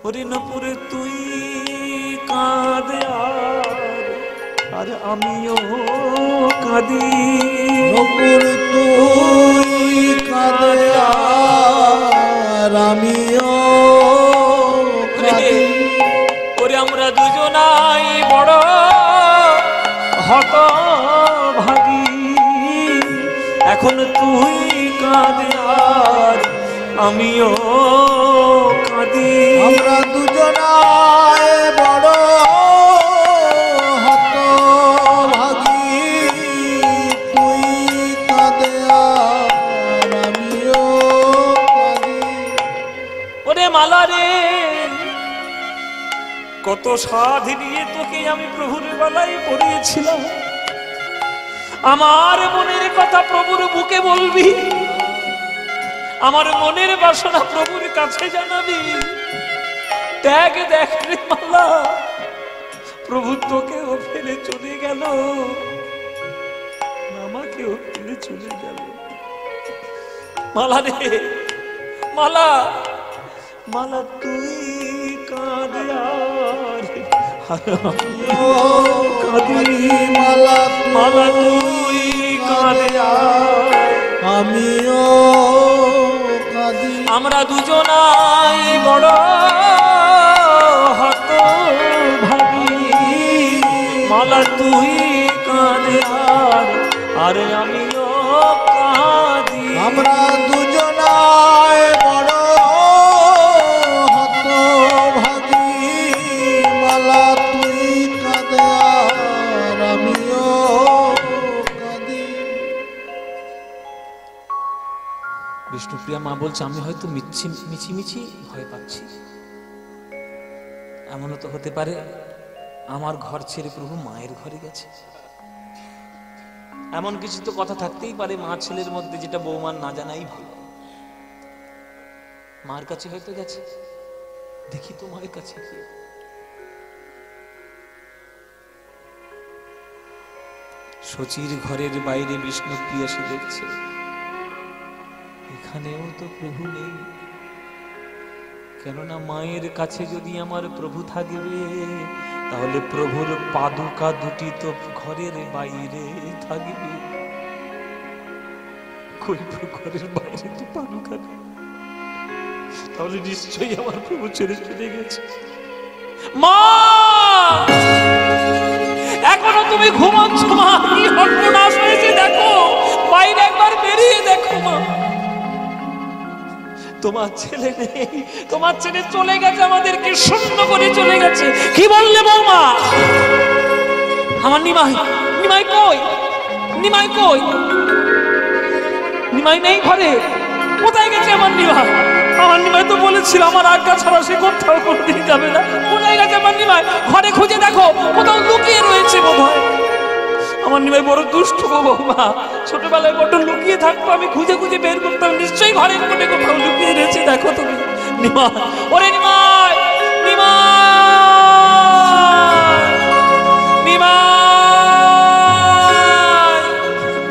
ওরে নূপুর তুই কাঁদে আর আমিও কাঁদি। নূপুর তুই কাঁদে আর আমিও কাঁদি। ওরে আমরা দুজনাই বড় হতভাগী, এখন তুই কাঁদে আর আমিও কাঁদি। আমরা দুজনায় বড় হতভাগী, তুই কাঁদে আর আমিও কাঁদি। ওরে মালা রে, কত সাধ নিয়ে তোকে আমি প্রভুর বেলায় পড়িয়েছিলাম, আমার মনের কথা প্রভুর বুকে বলবি, আমার মনের বাসনা প্রভুর কাছে জানাবি। দেখ দেখ রে মালা, প্রভু তোকেও ফেলে চলে গেল, আমাকেও ফেলে চলে গেল। মালা রে মালা, মালা তুই কাঁদে আর আমিও কাঁদি। মালা মালা তুই কাঁদে আর আমিও কাঁদি। আমরা দুজনাই বড় হতভাগী, মালা তুই কাঁদে আর আমিও কাঁদি। আমরা দুজনায় বড় হতভাগী, মালা তুই কাঁদে আর আমিও কাঁদি। বিষ্ণুপ্রিয়া মা বলছে, আমি হয়তো মিছি ভয় পাচ্ছি। এমনও তো হতে পারে আমার ঘর ছেড়ে প্রভু মায়ের ঘরে গেছে। এমন কিছু তো কথা থাকতেই পারে মা ছেলের মধ্যে, যেটা বৌমার না জানাই ভালো। মার কাছে হয়তো গেছে, দেখি তো মায়ের কাছে কি। শচীর ঘরের বাইরে বিষ্ণুপ্রিয়া সে দেখছে, এখানেও তো প্রভু নেই। কেননা মায়ের কাছে যদি আমার প্রভু থাকবে, তাহলে প্রভুর পাদুকা দুটি তো ঘরের বাইরে থাকবে। কই ঘরের বাইরে তো পাদুকা নেই, তাহলে নিশ্চয়ই আমার প্রভু ছেড়ে চলে গেছে। মা, এখনো তুমি ঘুমাচ্ছ মা? কি সর্বনাশ হয়েছে দেখো, বাইরে একবার বেরিয়ে দেখো মা। তোমার ছেলে নেই, তোমার ছেলে চলে গেছে, আমাদেরকে শূন্য করে চলে গেছে। কি বললে বৌমা? আমার নিমাই, নিমাই কই? নিমাই কই? নিমাই নেই ঘরে। কোথায় গেছে আমার নিমাই? আমার নিমাই তো বলেছিল আমার আজ্ঞা ছাড়া সে কোথাও কোনোদিন যাবে না। কোথায় গেছে আমার নিমাই? ঘরে খুঁজে দেখো, কোথাও লুকিয়ে রয়েছে বোধহয়। আমার নিমাই বড় দুষ্ট গো বৌমা, ছোটবেলায় বড় লুকিয়ে থাকতো, আমি খুঁজে খুঁজে বের করতাম, নিশ্চয়ই ঘরের কোণে কোথাও লুকিয়ে রয়েছে। দেখো তুমি নিমাই, ওরে নিমাই, নিমাই, নিমাই,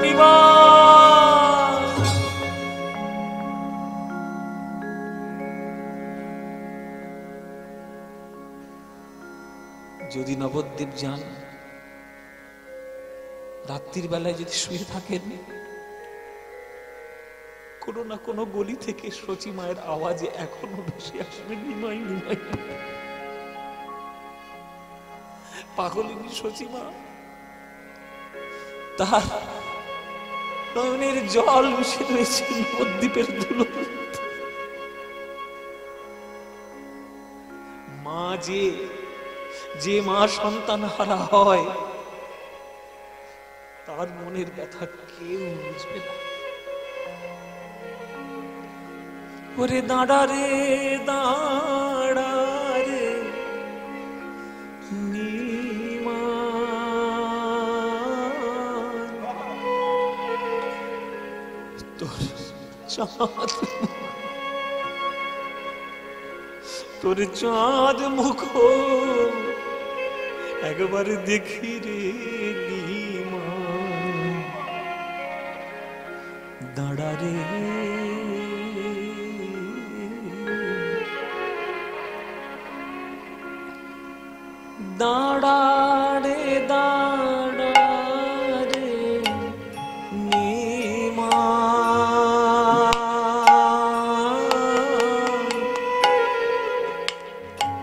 নিমাই। যদি নবদ্বীপ যান, রাত্রির বেলায় যদি শুয়ে থাকেন, কোনো না কোনো গলি থেকে শচী মায়ের আওয়াজে এখনো ভেসে আসবে নিমাই, নিমাই। পাগলিনী শচী মা, তার নয়নের জল মিশে রয়েছে নবদ্বীপের ধুলো। মা যে মা সন্তান হারা হয়, তার মনের ব্যথা কেউ বুঝবে না। ওরে দাঁড়া রে, দাঁড়া রে নিমাই, তোর চাঁদ মুখ একবার দেখি রে নিমাই, দাঁড়া রে। দাঁড়া রে, দাঁড়া রে নিমাই,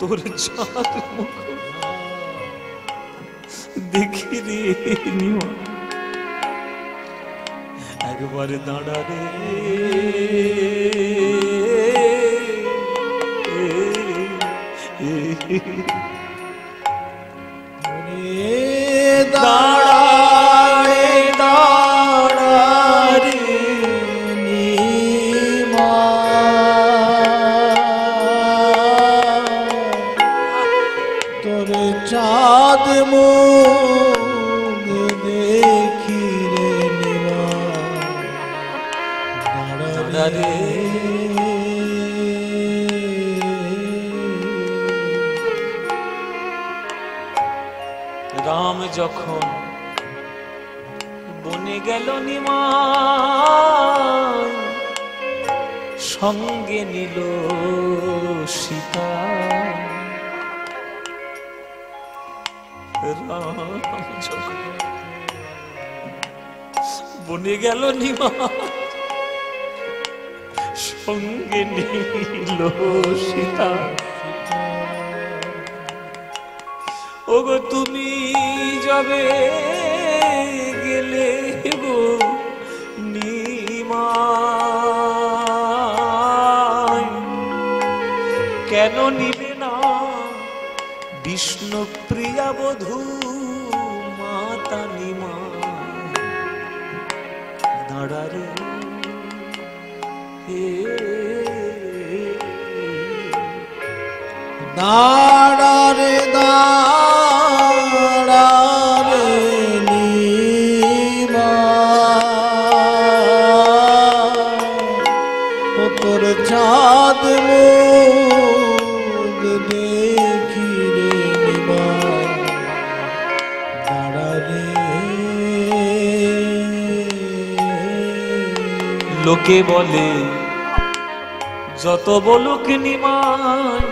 তোর চাঁদ মুখ দেখি রে নিমাই, একবার দাঁড়া রে। দাঁড়া রে, দাঁড়া রে নিমাই, তোর চাঁদ মুখ দেখি রে নিমাই, দাঁড়া রে। রাম যখন বনে গেল নিমাই, সঙ্গে নিল সীতা। রাম যখন বনে গেল নিমাই, সঙ্গে নিল সীতা। ওগো তুমি যাবে গেলে গো নিমাই, কেন নিবে না বিষ্ণু প্রিয়া বধূ মাতা নিমাই, দাঁড়া রে। দাঁড়া রে দাঁড়া রে নিমাই, ও তোর চাঁদ মুখ দেখি রে নিমাই, দাঁড়া রে। লোকে বলে যত বলুক নিমাই,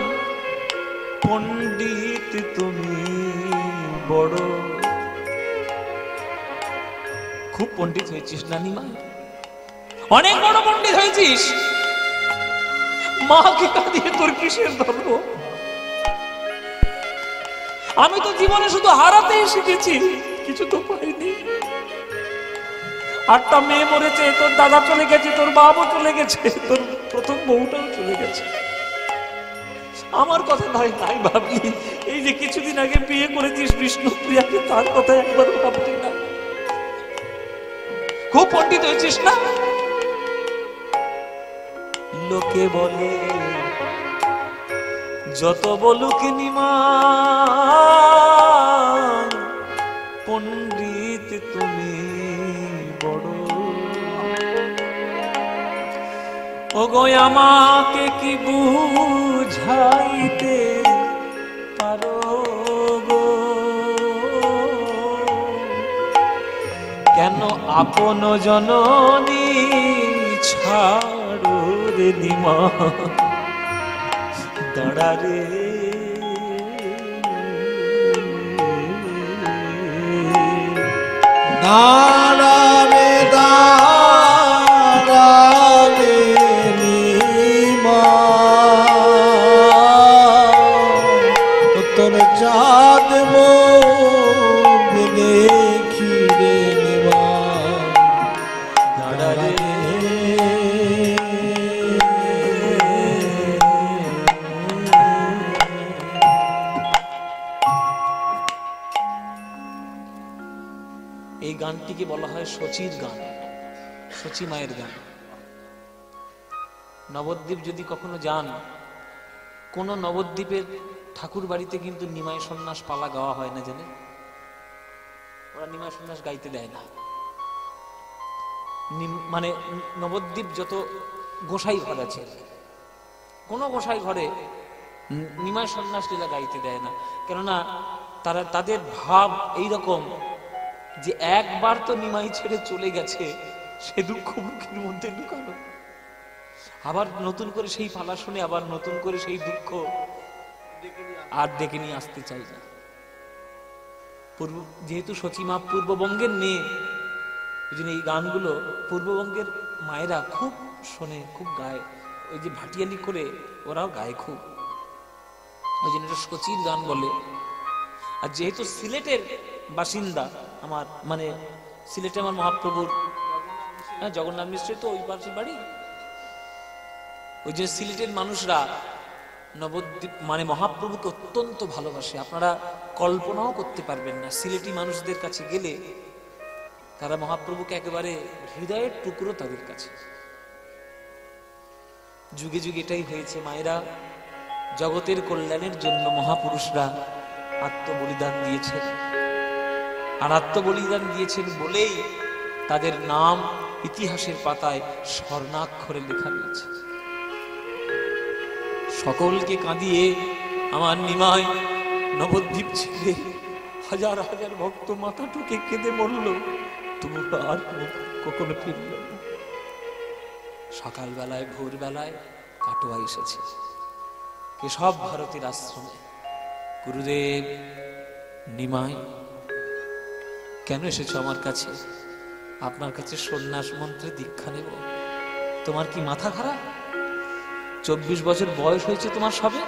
পণ্ডিত তুমি বড়। খুব পণ্ডিত হয়েছিস না নিমাই, অনেক বড় পণ্ডিত হয়েছিস। মাকে কাঁদিয়ে তোর কিসের ধর্ম? আমি তো জীবনে শুধু হারাতেই শিখেছি, কিছু তো পাইনি। 8টা মেয়ে মরেছে, তোর দাদা চলে গেছে, তোর বাবাও চলে গেছে, তোর প্রথম বউটাও চলে গেছে। আমার কথা নয়, নাই ভাবলি। এই যে কিছুদিন আগে বিয়ে করেছিস বিষ্ণুপ্রিয়াকে, তার কথা একবার ভাবলি না? খুব পণ্ডিত হয়েছিস না? লোকে বলে যত বলুক নিমাই, পণ্ডিত তুমি বড়। ওগো আমাকে কি বুঝাইতে পারো গো, কেন আপন জননী ছাড়ো রে নিমাই, দাঁড়া রে। দাঁড়া রে দাঁড়া রে নিমাই, তোর চাঁদ মুখ দেখি রে নিমাই, দাঁড়া রে। এই গানটিকে বলা হয় শচীর গান, শচী মায়ের গান। নবদ্বীপ যদি কখনো যান, কোন নবদ্বীপের ঠাকুর বাড়িতে কিন্তু নিমাই সন্ন্যাস পালা গাওয়া হয় না, জানেন? ওরা নিমাই সন্ন্যাস গাইতে দেয় না। মানে নবদ্বীপ যত গোসাই ঘর আছে, কোন গোসাই ঘরে নিমাই সন্ন্যাস লীলা গাইতে দেয় না। কেননা তাদের ভাব এইরকম যে একবার তো নিমাই ছেড়ে চলে গেছে, সে দুঃখ মুখের মধ্যে লুকানো, আবার নতুন করে সেই পালা শুনে আবার নতুন করে সেই দুঃখ আর ডেকে নিয়ে আসতে চাই না। যেহেতু শচীমা পূর্ববঙ্গের মেয়ে, ওই জন্য এই গানগুলো পূর্ববঙ্গের মায়েরা খুব শোনে, খুব গায়। ওই যে ভাটিয়ালি করে ওরাও গায় খুব, ওই জন্য এটা শচীর গান বলে। আর যেহেতু সিলেটের বাসিন্দা আমার, মানে সিলেটে আমার মহাপ্রভুর জগন্নাথ মিশ্রের তো ওই পাশের বাড়ি, ওই যে সিলেটের মানুষরা নবদ্বীপ মানে মহাপ্রভুকে অত্যন্ত ভালোবাসে। আপনারা কল্পনাও করতে পারবেন না, সিলেটি মানুষদের কাছে গেলে তারা মহাপ্রভুকে একেবারে হৃদয়ের টুকরো তাদের কাছে। যুগে যুগে এটাই হয়েছে, মায়েরা জগতের কল্যাণের জন্য মহাপুরুষরা আত্মবলিদান দিয়েছেন। আর আত্মবলিদান দিয়েছেন বলেই তাদের নাম ইতিহাসের পাতায় স্বর্ণাক্ষরে লেখা রয়েছে। সকলকে কাঁদিয়ে আমার নিমাই নবদ্বীপ ছেড়ে হাজার হাজার ভক্ত মাথা টুকে কেঁদে মরল, তবু আর কখনো ফিরল না। সকালবেলায় ভোরবেলায় কাটোয়া এসেছে কেশব ভারতীর আশ্রমে। গুরুদেব, নিমাই কেন এসেছো আমার কাছে? আপনার কাছে সন্ন্যাস মন্ত্রে দীক্ষা নেব। তোমার কি মাথা খারাপ? 24 বছর বয়স হয়েছে তোমার সবে।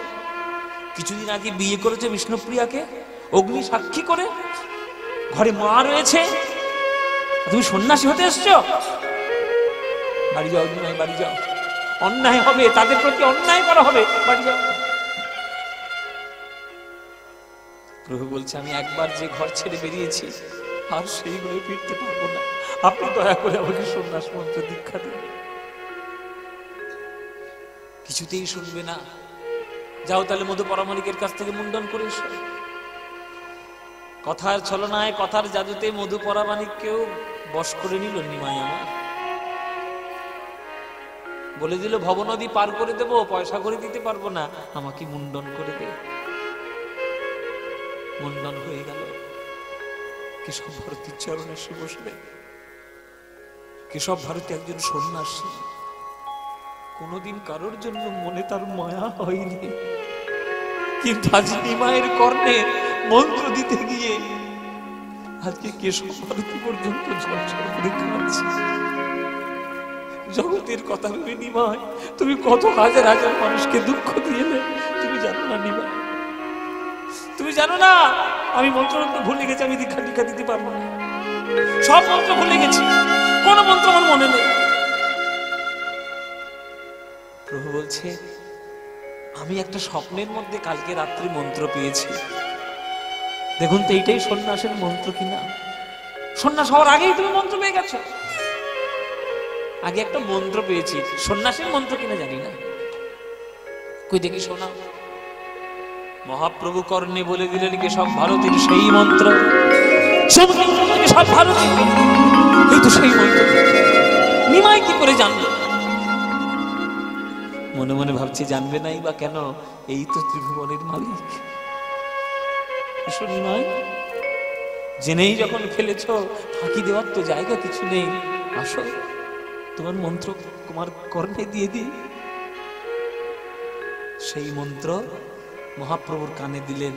কিছুদিন আগে বিয়ে করেছে বিষ্ণুপ্রিয়াকে অগ্নি সাক্ষী করে, ঘরে মা রয়েছে, তুমি সন্ন্যাসী হতে এসছো? বাড়ি যাও নিমাই, বাড়ি যাও। অন্যায় হবে, তাদের প্রতি অন্যায় করা হবে, বাড়ি যাও। প্রভু বলছে, আমি একবার যে ঘর ছেড়ে বেরিয়েছি আর সেই ঘরে ফিরতে পারবো না, আপনি দয়া করে আমাকে সন্ন্যাস মন্ত্র দীক্ষা দিন। কিছুতেই শুনবে না। যাও তাহলে মধু পরামানিকের কাছ থেকে মুন্ডন করে এসো। কথার ছলনায়, কথার জাদুতে মধু পরামানিককেও বশ করে নিল নিমাই আমার। বলে দিল ভবনদী পার করে দেবো, পয়সা করে দিতে পারবো না, আমাকে মুন্ডন করে দে। মুন্ডন হয়ে গেল। কেশব ভারতীর চরণে এসে বসলেন। কেশব ভারতী একজন সন্ন্যাসী, কোনোদিন কারোর জন্য মনে তার মায়া হয়নি, কিন্তু আজ নিমাইয়ের কর্ণে মন্ত্র দিতে গিয়ে আজকে কেশব ভারতী পর্যন্ত ঝরঝর করে কাঁদছে। জগতের কথা ভেবে নিমাই তুমি কত হাজার হাজার মানুষকে দুঃখ দিয়েলে, তুমি জানো না নিমাই, তুমি জানো না আমি মন্ত্র ভুলে গেছি, আমি দীক্ষা টিকা দিতে পারবো না, সব মন্ত্র ভুলে গেছি, কোন মন্ত্র আমার মনে নেই। প্রভু বলছে আমি একটা স্বপ্নের মধ্যে কালকে রাত্রি মন্ত্র পেয়েছি। দেখুন তো এইটাই সন্ন্যাসের মন্ত্র কিনা? সন্ন্যাস হওয়ার আগেই তুমি মন্ত্র পেয়ে গেছো। আগে একটা মন্ত্র পেয়েছি, সন্ন্যাসের মন্ত্র কিনা জানি না, কই দেখি শোনা। মহাপ্রভু কর্ণে বলে দিলেন কেশব ভারতীর সেই মন্ত্র, কেশব ভারতী এই তো সেই মন্ত্র। নিমাই কি করে জানবে? মনে মনে ভাবছি জানবে নাই বা কেন, এই তো ত্রিভুবনের মালিক। নিমাই জেনেই যখন ফেলেছ, ফাঁকি দেওয়ার তো জায়গা কিছু নেই, আসো তোমার মন্ত্র তোমার কর্ণে দিয়ে দি। সেই মন্ত্র মহাপ্রভুর কানে দিলেন,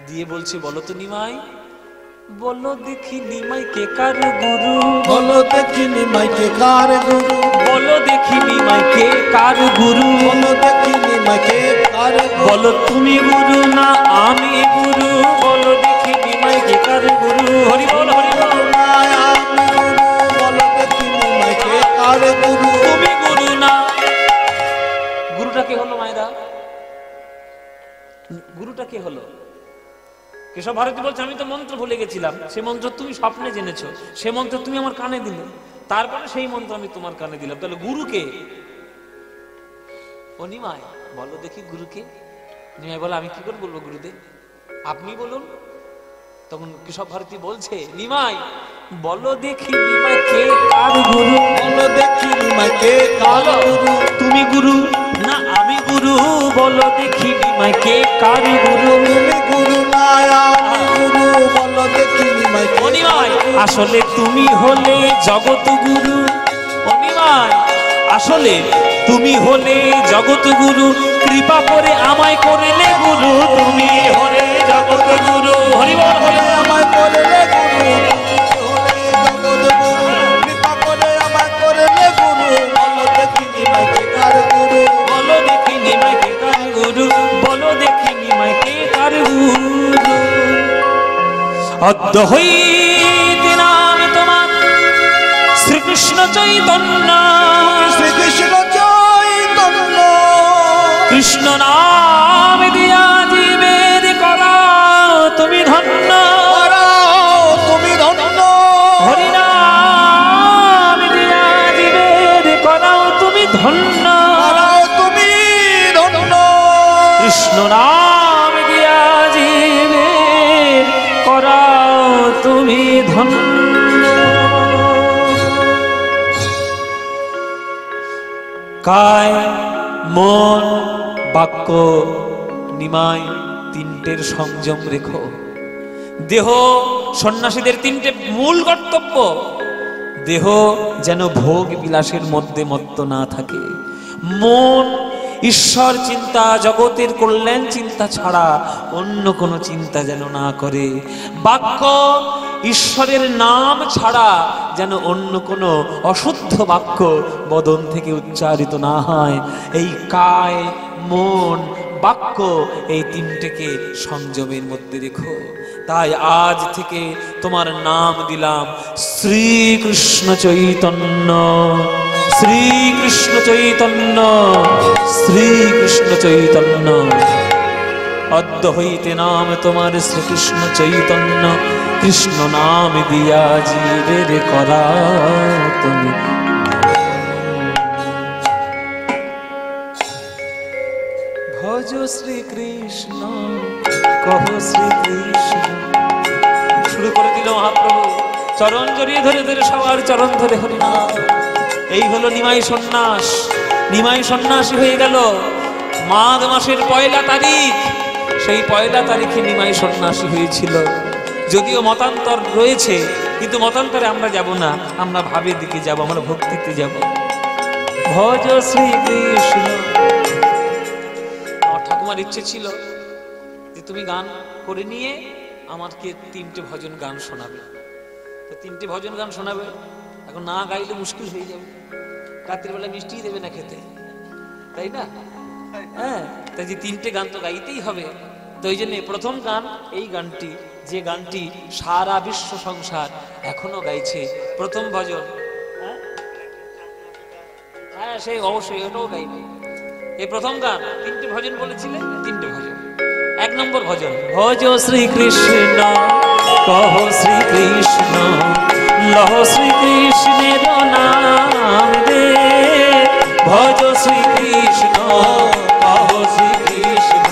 দিয়ে বলছে বলো তো নিমাই, বলো দেখি নিমাই কে কার গুরু, বলো দেখি নিমাই কে কার গুরু, বলো দেখি নিমাই কে কার গুরু, বলো দেখি নিমাই কে কার গুরু, বলো তুমি গুরু না আমি গুরু, বলো দেখি নিমাই কে কার গুরু। হরি বল হরি বল। না আমি গুরু, বলো দেখি নিমাই কে কার গুরু, তুমি গুরু না। গুরুটা কে হলো মায়েরা? গুরুটা কে হলো? কেশব ভারতী বলছে আমি তো মন্ত্র ভুলে গেছিলাম, সে মন্ত্র তুমি স্বপ্নে জেনেছো, সে মন্ত্র তুমি আমার কানে দিলে, তারপরে সেই মন্ত্র আমি তোমার কানে দিলাম, তাহলে গুরু কে? ও নিমাই বলো দেখি গুরু কে? নিমাই বলে আমি কি করে বলবো গুরুদেব, আপনি বলুন। তখন কেশব ভারতী বলছে নিমাই বলো দেখি নিমাই কে কার গুরু, বলো দেখি নিমাই কে কার গুরু, তুমি গুরু না আমি গুরু, বলো দেখি নিমাই কে কার গুরু। তুমি গুরু না আমি গুরু, বলো দেখি নিমাই কে অনিমাই আসলে তুমি হলে জগৎ গুরু, অনিমাই আসলে তুমি হলে জগৎ গুরু, কৃপা করে আমায় করলে গুরু, তুমি হলে জগৎ গুরু। হরি বল হরি বল। আমায় করলে গুরু, হলে জগৎ গুরু, কৃপা করে আমায় করলে গুরু, বলো দেখি নিমাই কে কার গুরু, বলো দেখি নিমাই কে কার গুরু, বলো দেখি নিমাই কে কার গুরু। অদ্য হইতে নাম তোমার শ্রীকৃষ্ণ চৈতন্য, শ্রীকৃষ্ণ চৈতন্য, কৃষ্ণ নাম দিয়া জীবের করা তুমি ধন্য, তুমি ধন্য, হরি নাম দিয়া জীবের করাও তুমি ধন্য, তুমি ধন্য, কৃষ্ণ নাম দিয়া জীবের করাও তুমি ধন্য। কায় মন বাক্য নিমাই তিনটের সংযম রেখো। দেহ সন্ন্যাসীদের তিনটে মূল কর্তব্য, দেহ যেন ভোগ বিলাসের মধ্যে মত্ত না থাকে, মন ঈশ্বর চিন্তা জগতের কল্যাণ চিন্তা ছাড়া অন্য কোনো চিন্তা যেন না করে, বাক্য ঈশ্বরের নাম ছাড়া যেন অন্য কোনো অশুদ্ধ বাক্য বদন থেকে উচ্চারিত না হয়। এই কায় মন বাক্য এই তিনটেকে সংযমের মধ্যে রেখো। তাই আজ থেকে তোমার নাম দিলাম শ্রীকৃষ্ণ চৈতন্য, শ্রীকৃষ্ণ চৈতন্য, শ্রীকৃষ্ণ চৈতন্য। অদ্য হইতে নাম তোমার শ্রীকৃষ্ণ চৈতন্য, কৃষ্ণ নাম দিয়া জীবের করা তুমি। ভজ শ্রী কৃষ্ণ কহ শ্রী কৃষ্ণ। শুরু করে দিল মহাপ্রভু, চরণ জড়িয়ে ধরে ধরে সবার চরণ ধরে হরিনাম। এই হলো নিমাই সন্ন্যাস। নিমাই সন্ন্যাসী হয়ে গেল মাঘ মাসের 1 তারিখ। সেই 1 তারিখে নিমাই সন্ন্যাসী হয়েছিল। যদিও মতান্তর রয়েছে, কিন্তু মতান্তরে আমরা যাব না, আমরা ভাবের দিকে যাব, আমরা ভক্তিতে যাব। ভজ শ্রী কৃষ্ণ। আমার ঠাকুমার ইচ্ছে ছিল যে তুমি গান করে নিয়ে আমাকে 3টে ভজন গান শোনাবে। তো 3টে ভজন গান শোনাবে, এখন না গাইলে মুশকিল হয়ে যাবে। রাত্রিবেলা মিষ্টি দেবে না খেতে, তাই না? হ্যাঁ, তাই যে 3টে গান তো গাইতেই হবে। তো ওই জন্য প্রথম গান এই গানটি, যে গানটি সারা বিশ্ব সংসার এখনো গাইছে, প্রথম ভজন। হ্যাঁ, সেই অবশ্যই ওটাও গাইবে। এই প্রথম গান 3টে ভজন বলেছিলে, 3টে ভজন। 1 নম্বর ভজন, ভজ শ্রী কৃষ্ণ কহ শ্রী কৃষ্ণ লহ শ্রী কৃষ্ণের নাম রে। ভজ শ্রী কৃষ্ণ কহ শ্রী কৃষ্ণ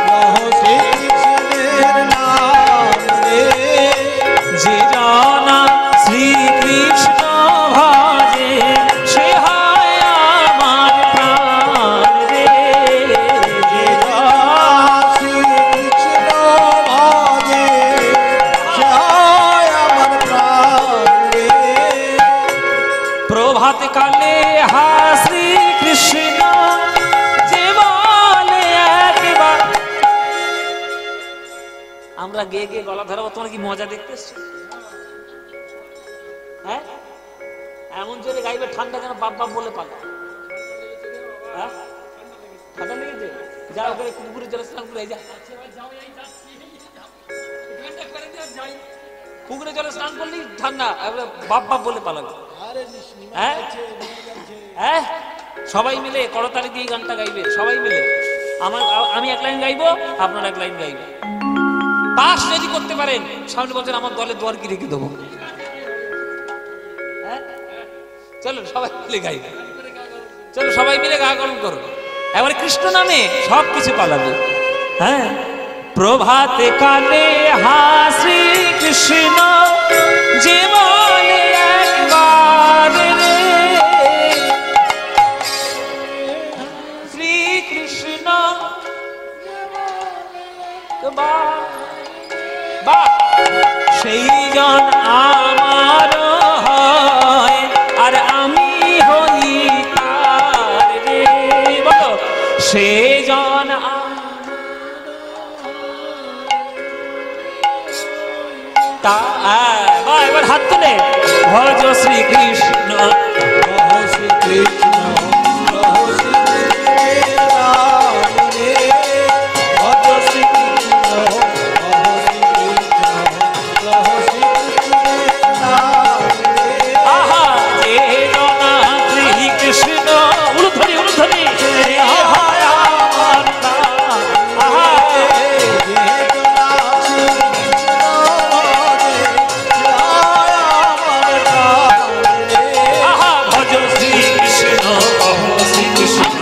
লহ শ্রী কৃষ্ণের নাম রে। যে জানা শ্রী কৃষ্ণ ভজে সে হয় আমার প্রাণ রে। যে শ্রী কৃষ্ণ ভজে সে হয় আমার প্রাণ রে। প্রভাত কালে হা শ্রী কৃষ্ণ যে বলে একবার। আমরা গে গে গলা ধরাবো, তোমরা কি মজা দেখতেছো? হ্যাঁ, এমন জোরে গাইবে ঠান্ডা যেন বাপ বাপ বলে পালা। হ্যাঁ, ঠান্ডা লেগেছে? যাও করে পুকুরে জলে স্নান করে যা। পুকুরে জলে স্নান করলেই ঠান্ডা, বাপ বাপ বলে পালাবে। হ্যাঁ হ্যাঁ, সবাই মিলে করতালি দিয়ে গানটা গাইবে, সবাই মিলে। আমি 1 লাইন গাইবো, আপনারা 1 লাইন গাইবে। পাস যদি করতে পারেন সামনে বছর আমার দলে দোয়ার কি রেখে দেবো। হ্যাঁ, চলো সবাই মিলে গাইবে, চলো সবাই মিলে গান করো। এবারে কৃষ্ণ নামে সব কিছু পালাবে। হ্যাঁ, প্রভাতে কালে হা শ্রী কৃষ্ণ যে বলে একবার রে। শ্রী কৃষ্ণ সেই জন আমার হয় আর আমি হই তার রে। বলো, সে জন এবার হাত তুলে ভজ শ্রী কৃষ্ণ লহ শ্রী কৃষ্ণ লহ শ্রী কৃষ্ণের নাম রে। ভজ শ্রী কৃষ্ণ লহ শ্রী কৃষ্ণ লহ শ্রী কৃষ্ণের নাম রে। আহা যে জনা শ্রী কৃষ্ণ উলুধ্বনি উলুধ্বনি আহা আমার নাম। আহা যে জনা শ্রী কৃষ্ণ ভজে সে হয় আমার প্রাণ রে। আহা ভজ শ্রী কৃষ্ণ কহ শ্রী কৃষ্ণ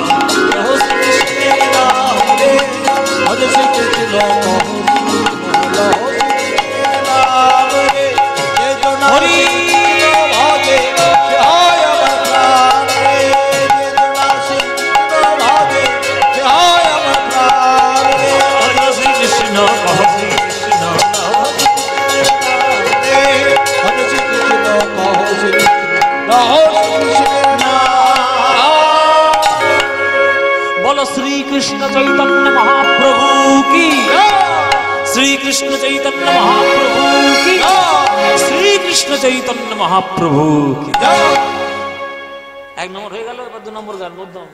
লহ শ্রী কৃষ্ণের নাম রে। ভজ শ্রী কৃষ্ণ কহ শ্রী কৃষ্ণ লহ শ্রী কৃষ্ণের নাম রে। যে জনা হরি ভজে সে হয় আমার প্রাণ রে। যে জনা শ্রী কৃষ্ণ ভজে সে হয় আমার প্রাণ রে। ভজ শ্রী কৃষ্ণ কহ শ্রী কৃষ্ণ ভজ শ্রী কৃষ্ণ কহ শ্রী কৃষ্ণ লহ শ্রী কৃষ্ণের নাম। বলো শ্রী কৃষ্ণ চৈতন্য মহাপ্রভু কি, শ্রী কৃষ্ণ চৈতন্য মহাপ্রভু কি, শ্রী কৃষ্ণ চৈতন্য মহাপ্রভু কি। 1 নম্বর হয়ে গেল। এবার 2 নম্বর গান বলতাম।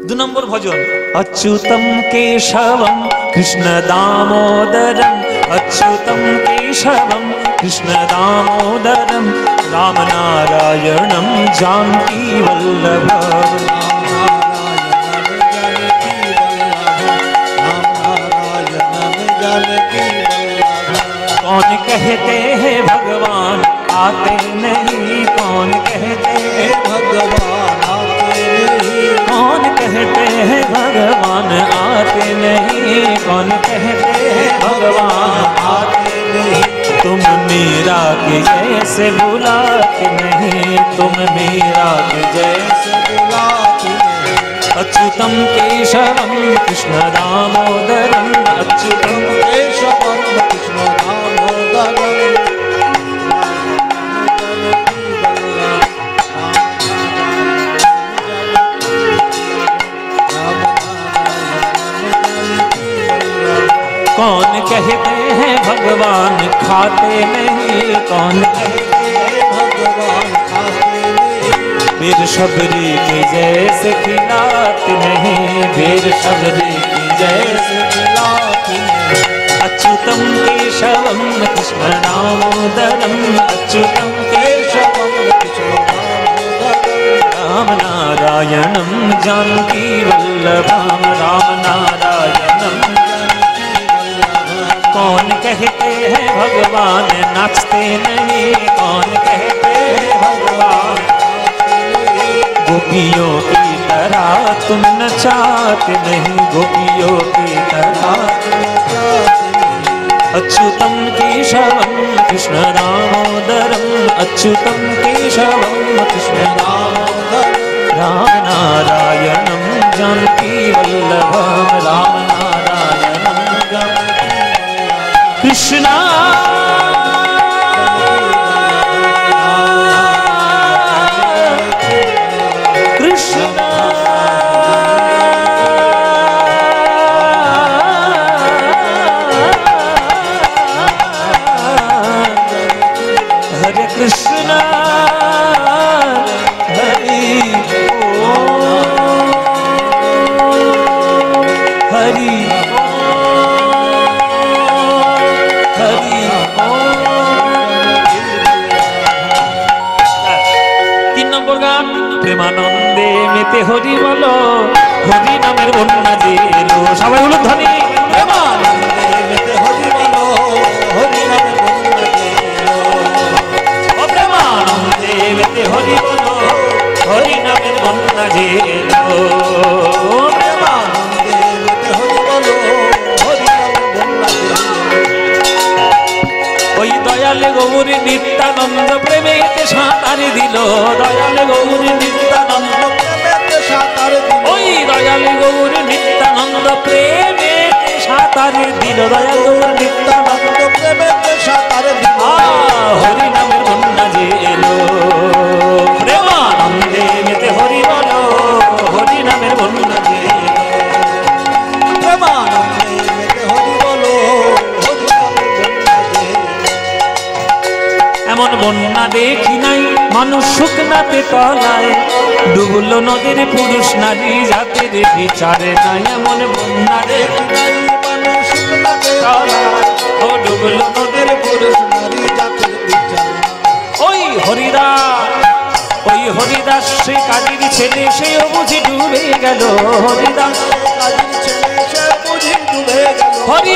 2 নম্বর ভজন, অচ্যুতম কেশবম কৃষ্ণ দামোদরম অচ্যুতম কেশবম কৃষ্ণ দামোদরম রাম নারায়ণম जानकी वल्लभम। कौन कहते हैं भगवान आते नहीं, कौन कहते हैं भगवान आते नहीं, कौन कहते हैं भगवान आते नहीं, कौन कहते हैं भगवान आते नहीं। तुम मीरा के जैसे बुलाते नहीं, तुम मीरा के जैसे बुलाते नहीं। अच्युतम केशवम कृष्ण दामोदरम, अच्युतम केशवम कृष्ण दामोदरम। कौन कहते हैं भगवान खाते नहीं, कौन कहते हैं भगवान खाते नहीं। वीर शबरी के जैसे खिलाते नहीं, वीर शबरी के जैसे खिलाते नहीं। अच्युतम केशवम कृष्ण दामोदरम, अच्युतम केशवम कृष्ण दामोदरम। राम नारायणम जानकी वल्लभम, राम नारायणम। कौन कहते हैं भगवान नाचते नहीं, कौन कहते हैं भगवान गोपियों की तरह तुम नचाते नहीं, गोपियों की तरह। अच्युतम केशवम कृष्ण दामोदरम, अच्युतम केशवम कृष्ण दामोदरम। राम नारायणम जानकी वल्लभम, राम नारायणम कृष्णा कृष्णा हरे कृष्णा हरि हरि প্রেমানন্দে মেতে হরি বলো, হরি নামের বন্যা জেলো। সবাই হলো ধ্বনি। প্রেমানন্দে মেতে হরি বলো, হরি নামে বন্যা জেলো। ও প্রেমানন্দে মেতে হরি বলো, হরি নামের বন্যা জেলো। প্রেমানন্দে মেতে হরি বলো, হরি নামে বন্যা জেলো। ওই দয়ালে গৌরী নিত্যানন্দ প্রেমেতে সাঁতারে দিল, দয়ালে গৌরী নিত্যানন্দ প্রেমেতে সাঁতার দিল। ওই দয়ালে গৌরী নিত্যানন্দ প্রেমেতে সাঁতারে দিল, দয়াল গৌর নিত্যানন্দ প্রেমেতে সাঁতার দিল। হরি নামের বন্যা যে এলো। প্রেমানন্দে মেতে হরি বলো, হরি নামের বন্যা যে এলো। প্রেমানন্দে মেতে হরি বলো, হরি নামে বন্যা জেলো। এমন বন্যা দেখি নাই মানুষ শুকনাতে তলায়, ডুবলো নদীর পুরুষ নারী জাতির বিচারে নাই। এমন বন্যা দেখি নাই মানুষ শুকনাতে তলায়, ও ডুবলো নদীর পুরুষ। নারী জাতির বিচার। ওই হরিদাস, ওই হরিদাস সে কাজীর ছেলে, সেও বুঝি ডুবে গেল। হরিদাস কাজীর ছেলে সে বুঝি ডুবে গেল। হরি